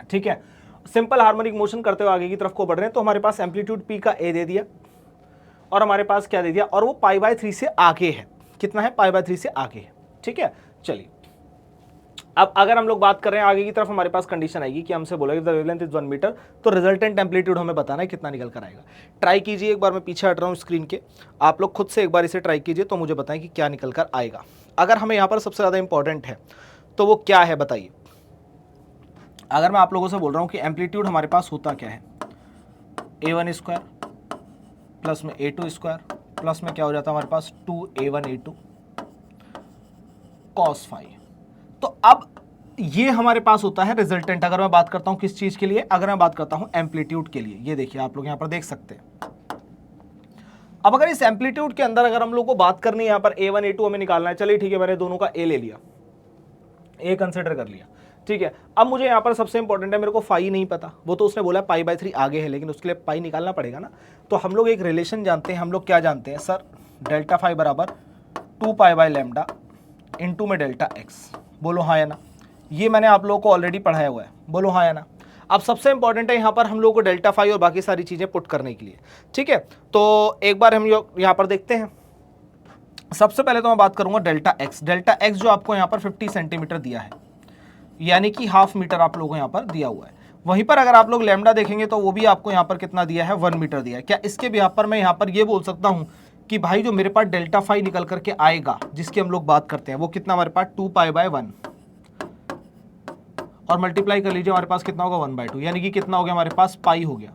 ठीक है, सिंपल हार्मोनिक मोशन करते हुए आगे की तरफ को बढ़ रहे हैं, तो हमारे पास एम्पलीट्यूड पी का ए दे दिया और हमारे पास क्या दे दिया, और वो π/3 से आगे है। कितना है, π/3 से आगे है। ठीक है, चलिए अब अगर हम लोग बात कर रहे हैं आगे की तरफ, हमारे पास कंडीशन आएगी कि हमसे बोला द वेवलेंथ इज 1 मीटर, तो रिजल्टेंट एम्पलीट्यूड हमें बताना है कितना निकल कर आएगा। ट्राई कीजिए, एक बार मैं पीछे हट रहा हूँ स्क्रीन के, आप लोग खुद से एक बार इसे ट्राई कीजिए तो मुझे बताएं कि क्या निकल कर आएगा। अगर हमें यहाँ पर सबसे ज़्यादा इंपॉर्टेंट है तो वो क्या है बताइए। अगर मैं आप लोगों से बोल रहा हूँ कि एम्पलीट्यूड हमारे पास होता क्या है, a1² प्लस में a2² प्लस में क्या हो जाता है हमारे पास 2a1 a2 कॉस फाई। तो अब ये हमारे पास होता है रिजल्टेंट। अगर मैं बात करता हूं किस चीज के लिए, अगर मैं बात करता हूं एम्पलीट्यूड के लिए, ये देखिए आप लोग यहां पर देख सकते हैं। अब अगर इस एम्पलीट्यूड के अंदर अगर हम लोग को बात करनी है, यहां पर A1 A2 हमें निकालना है, चलिए ठीक है, मैंने दोनों का A ले लिया, A कंसिडर कर लिया, ठीक है। अब मुझे यहां पर सबसे इंपॉर्टेंट है, मेरे को फाई नहीं पता, वो तो उसने बोला π/3 आगे है, लेकिन उसके लिए पाई निकालना पड़ेगा ना। तो हम लोग एक रिलेशन जानते हैं, हम लोग क्या जानते हैं सर, डेल्टा फाई बराबर 2π/λ इंटू में डेल्टा एक्स। बोलो हाँ या ना, ये मैंने आप लोगों को ऑलरेडी पढ़ाया हुआ है, बोलो हाँ या ना। अब सबसे इंपॉर्टेंट है यहाँ पर हम लोगों को डेल्टा फाई और बाकी सारी चीजें पुट करने के लिए, ठीक है। तो एक बार हम यहाँ पर देखते हैं। सबसे पहले तो मैं बात करूंगा डेल्टा एक्स। डेल्टा एक्स जो आपको यहाँ पर 50 सेंटीमीटर दिया है, यानी कि ½ मीटर आप लोगों को यहाँ पर दिया हुआ है। वहीं पर अगर आप लोग लैम्डा देखेंगे तो वो भी आपको यहाँ पर कितना दिया है, 1 मीटर दिया है। क्या इसके भी पर मैं यहाँ पर ये बोल सकता हूँ कि भाई जो मेरे पास डेल्टा फाई निकल करके आएगा, जिसकी हम लोग बात करते हैं, वो कितना हमारे पास 2π/1 और मल्टीप्लाई कर लीजिए, हमारे पास कितना होगा 1/2, यानी कि कितना हो गया हमारे पास पाई हो गया।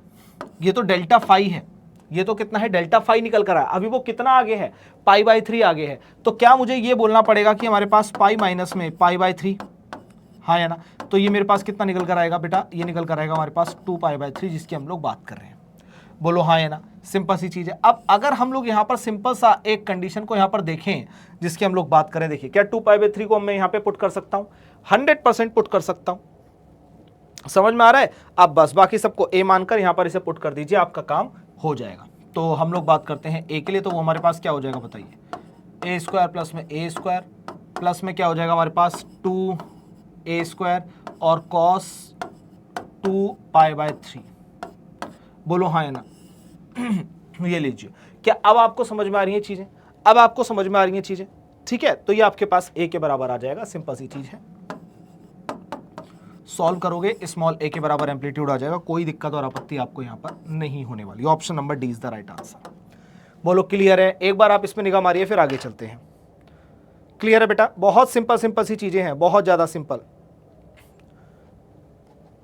ये तो डेल्टा फाई है, ये तो कितना है, डेल्टा फाई निकल कर आया। अभी वो कितना आगे है, π/3 आगे है। तो क्या मुझे ये बोलना पड़ेगा कि हमारे पास पाई माइनस में π/3, हाँ या ना। तो ये मेरे पास कितना निकल कर आएगा बेटा, ये निकल कर आएगा हमारे पास 2π/3, जिसकी हम लोग बात कर रहे हैं। बोलो हाँ या ना, सिंपल सी चीज है। अब अगर हम लोग यहाँ पर सिंपल सा एक कंडीशन को यहाँ पर देखें जिसकी हम लोग बात करें, देखिए क्या 2π/3 को मैं यहाँ पे पुट कर सकता हूँ, 100% पुट कर सकता हूँ। समझ में आ रहा है? अब बस बाकी सबको ए मानकर यहाँ पर इसे पुट कर दीजिए, आपका काम हो जाएगा। तो हम लोग बात करते हैं ए के लिए, तो वो हमारे पास क्या हो जाएगा बताइए, a² प्लस में a² प्लस में क्या हो जाएगा हमारे पास 2a² और कॉस 2π/3। बोलो हाँ या ना। ये लीजिए, क्या अब आपको समझ में आ रही है चीजें, अब आपको समझ में आ रही है चीजें, ठीक है। तो ये आपके पास a के बराबर आ जाएगा, सिंपल सी चीज है। सॉल्व करोगे स्मॉल a के बराबर एम्पलीट्यूड आ जाएगा, कोई दिक्कत और आपत्ति आपको यहां पर नहीं होने वाली। Option number D is the right answer. बोलो क्लियर है? एक बार आप इसमें निगाह मारिए, फिर आगे चलते हैं। क्लियर है बेटा? बहुत सिंपल सिंपल सी चीजें हैं, बहुत ज्यादा सिंपल।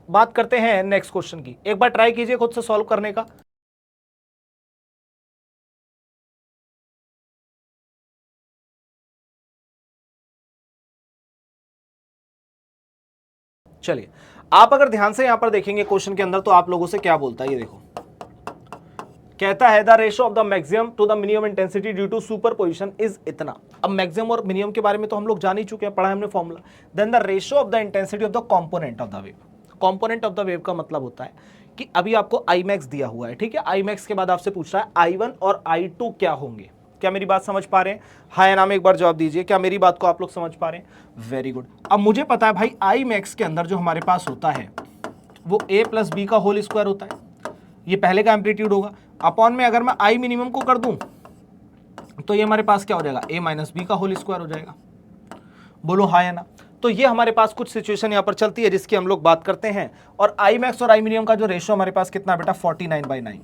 बात करते हैं नेक्स्ट क्वेश्चन की, एक बार ट्राई कीजिए खुद से सॉल्व करने का। चलिए, आप अगर ध्यान से यहां पर देखेंगे क्वेश्चन के अंदर, तो आप लोगों से क्या बोलता है, ये देखो, कहता है the ratio of the maximum to the minimum intensity due to superposition is इतना। अब मैक्सिमम और मिनिमम के बारे में तो हम लोग जान ही चुके हैं, पढ़ा है हमने formula. Then the ratio of the intensity of the component of the wave. Component of the wave का मतलब होता है कि अभी आपको आई मैक्स दिया हुआ है, ठीक है। आई मैक्स के बाद आपसे पूछ रहा है I1 और I2 क्या होंगे। क्या मेरी बात समझ पा रहे हैं? हाँ या ना में एक बार जवाब दीजिए, क्या मेरी बात को आप लोग समझ पा रहे हैं? Very good. अब मुझे पता है भाई आई मैक्स के अंदर जो हमारे पास होता है वो a प्लस बी का होल स्क्वायर होता है, ये पहले का एम्पलीट्यूड होगा। अपॉन में अगर मैं आई मिनिमम को कर दूं तो ये हमारे पास क्या हो जाएगा, a माइनस बी का होल स्क्वायर हो जाएगा। बोलो हाँ या ना। तो ये हमारे पास कुछ सिचुएशन यहाँ पर चलती है जिसकी हम लोग बात करते हैं। और आई मैक्स और आई मिनिमम का जो रेशियो हमारे पास कितना बेटा, 49/9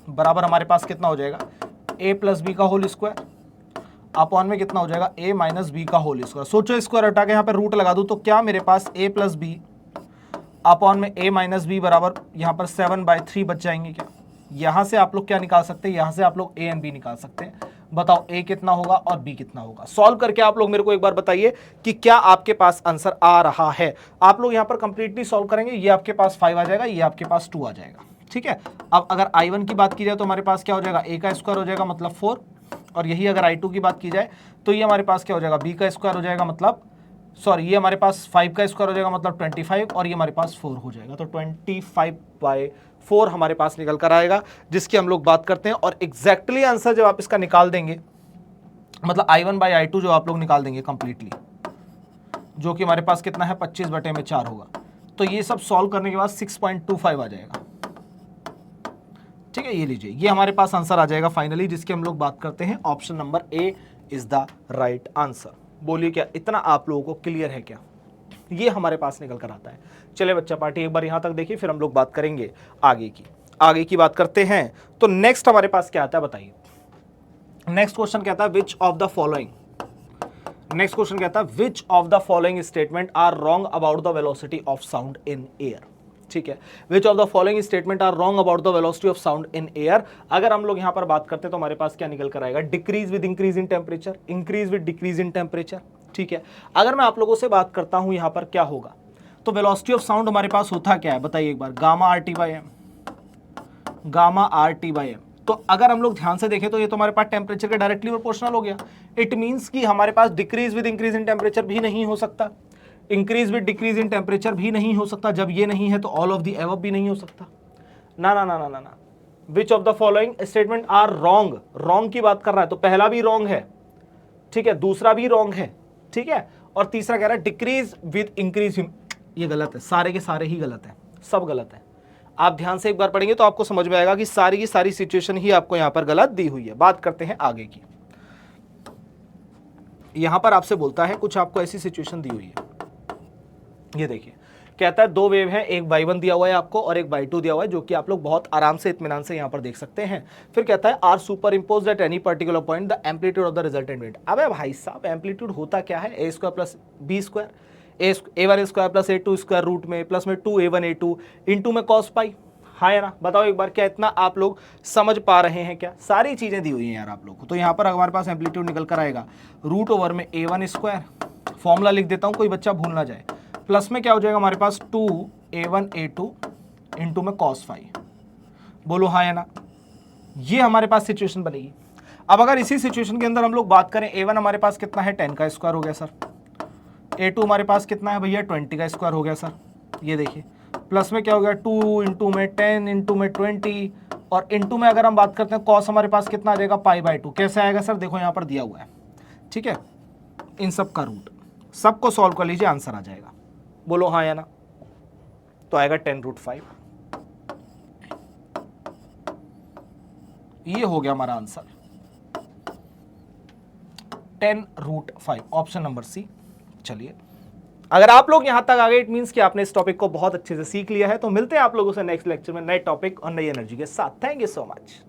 बराबर हमारे पास कितना हो जाएगा, a प्लस बी का होल स्क्वायर अपॉन में कितना हो जाएगा, a माइनस बी का होल स्क्वायर। सोचो स्क्वायर हटा के यहाँ पे रूट लगा दूं तो क्या मेरे पास a प्लस बी अपॉन में a माइनस बी बराबर यहाँ पर 7/3 बच जाएंगे। क्या यहाँ से आप लोग क्या निकाल सकते हैं, यहाँ से आप लोग a एंड b निकाल सकते हैं। बताओ a कितना होगा और b कितना होगा। सॉल्व करके आप लोग मेरे को एक बार बताइए कि क्या आपके पास आंसर आ रहा है। आप लोग यहाँ पर कंप्लीटली सॉल्व करेंगे, ये आपके पास 5 आ जाएगा, ये आपके पास 2 आ जाएगा, ठीक है। अब अगर I1 की बात की जाए तो हमारे पास क्या हो जाएगा, a का स्क्वायर हो जाएगा मतलब 4, और यही अगर I2 की बात की जाए तो ये हमारे पास क्या हो जाएगा, b का स्क्वायर हो जाएगा मतलब, सॉरी, ये हमारे पास 5 का स्क्वायर हो जाएगा मतलब 25, और ये हमारे पास 4 हो जाएगा। तो 25/4 हमारे पास निकल कर आएगा, जिसकी हम लोग बात करते हैं। और एग्जैक्टली आंसर जब आप इसका निकाल देंगे, मतलब I1/I2 जो आप लोग निकाल देंगे कंप्लीटली, जो कि हमारे पास कितना है, 25/4 होगा। तो ये सब सॉल्व करने के बाद 6.25 आ जाएगा, ठीक है। ये लीजिए, ये हमारे पास आंसर आ जाएगा फाइनली, जिसकी हम लोग बात करते हैं। Option number A is the right answer. बोलिए क्या इतना आप लोगों को क्लियर है? क्या ये हमारे पास निकल कर आता है? चले बच्चा पार्टी, एक बार यहां तक देखिए, फिर हम लोग बात करेंगे आगे की बात करते हैं। तो नेक्स्ट हमारे पास क्या आता है बताइए। नेक्स्ट क्वेश्चन कहता है which of the following, next question कहता है which of the following statement are wrong about the velocity of sound in air. ठीक है, which of the following statement are wrong about the velocity of sound in air. अगर हम लोग यहां पर बात करते हैं तो हमारे पास क्या निकल कर आएगा, decrease with increase in temperature, increase with decrease in temperature, ठीक है। अगर मैं आप लोगों से बात करता हूं यहां पर क्या होगा, तो वेलोसिटी ऑफ साउंड हमारे पास होता क्या है बताइए एक बार, gamma R T by M, gamma R T by M. तो अगर हम लोग ध्यान से देखें तो ये तो हमारे पास टेम्परेचर के डायरेक्टली प्रोपोर्शनल हो गया। इट मींस कि हमारे पास decrease with increase in temperature भी नहीं हो सकता, increase with decrease in temperature भी नहीं हो सकता। जब ये नहीं है तो ऑल ऑफ द एबव भी नहीं हो सकता। ना ना ना ना ना ना, which of the following statement are wrong, wrong की बात कर रहा है तो पहला भी रॉन्ग है, ठीक है, दूसरा भी रॉन्ग है, ठीक है, और तीसरा कह रहा है डिक्रीज विद इंक्रीज, ये गलत है, सारे के सारे ही गलत है, सब गलत है। आप ध्यान से एक बार पढ़ेंगे तो आपको समझ में आएगा कि सारी की सारी सिचुएशन ही आपको यहां पर गलत दी हुई है। बात करते हैं आगे की। यहां पर आपसे बोलता है कुछ आपको ऐसी सिचुएशन दी हुई है, ये देखिए, कहता है दो वेव है, एक y1 दिया हुआ है आपको और एक y2 दिया हुआ है, जो कि आप लोग बहुत आराम से इत्मीनान से यहां पर देख सकते हैं। फिर कहता है are superimpose at any particular point the amplitude of the resultant wave. अबे भाई साहब, एम्पलीट्यूड होता क्या है, A square plus B square, a1 square plus a2 square root में प्लस में 2a1 a2 इंटू में कॉस पाई। हाँ है ना, बताओ एक बार, क्या इतना आप लोग समझ पा रहे हैं क्या? सारी चीजें दी हुई हैं यार आप लोग को। तो यहाँ पर हमारे पास एम्पलीट्यूड निकल कर आएगा रूट ओवर में a1 स्क्वायर, फॉर्मूला लिख देता हूँ कोई बच्चा भूल ना जाए, प्लस में क्या हो जाएगा हमारे पास 2a1 a2 इंटू में कॉस फाइव। बोलो हाँ है ना, ये हमारे पास सिचुएशन बनेगी। अब अगर इसी सिचुएशन के अंदर हम लोग बात करें, a1 हमारे पास कितना है 10 का स्क्वायर हो गया सर, a2 हमारे पास कितना है भैया 20 का स्क्वायर हो गया सर, ये देखिए, प्लस में क्या हो गया 2 इंटू में 10 इंटू में 20 और इंटू में अगर हम बात करते हैं कॉस हमारे पास कितना आ जाएगा π/2। कैसे आएगा सर, देखो यहाँ पर दिया हुआ है, ठीक है, इन सब का रूट, सबको सॉल्व कर लीजिए, आंसर आ जाएगा। बोलो हाँ या ना, तो आएगा 10√5। ये हो गया हमारा आंसर 10√5, ऑप्शन नंबर सी। चलिए, अगर आप लोग यहां तक आ गए इट मींस कि आपने इस टॉपिक को बहुत अच्छे से सीख लिया है। तो मिलते हैं आप लोगों से नेक्स्ट लेक्चर में नए टॉपिक और नई एनर्जी के साथ। Thank you so much.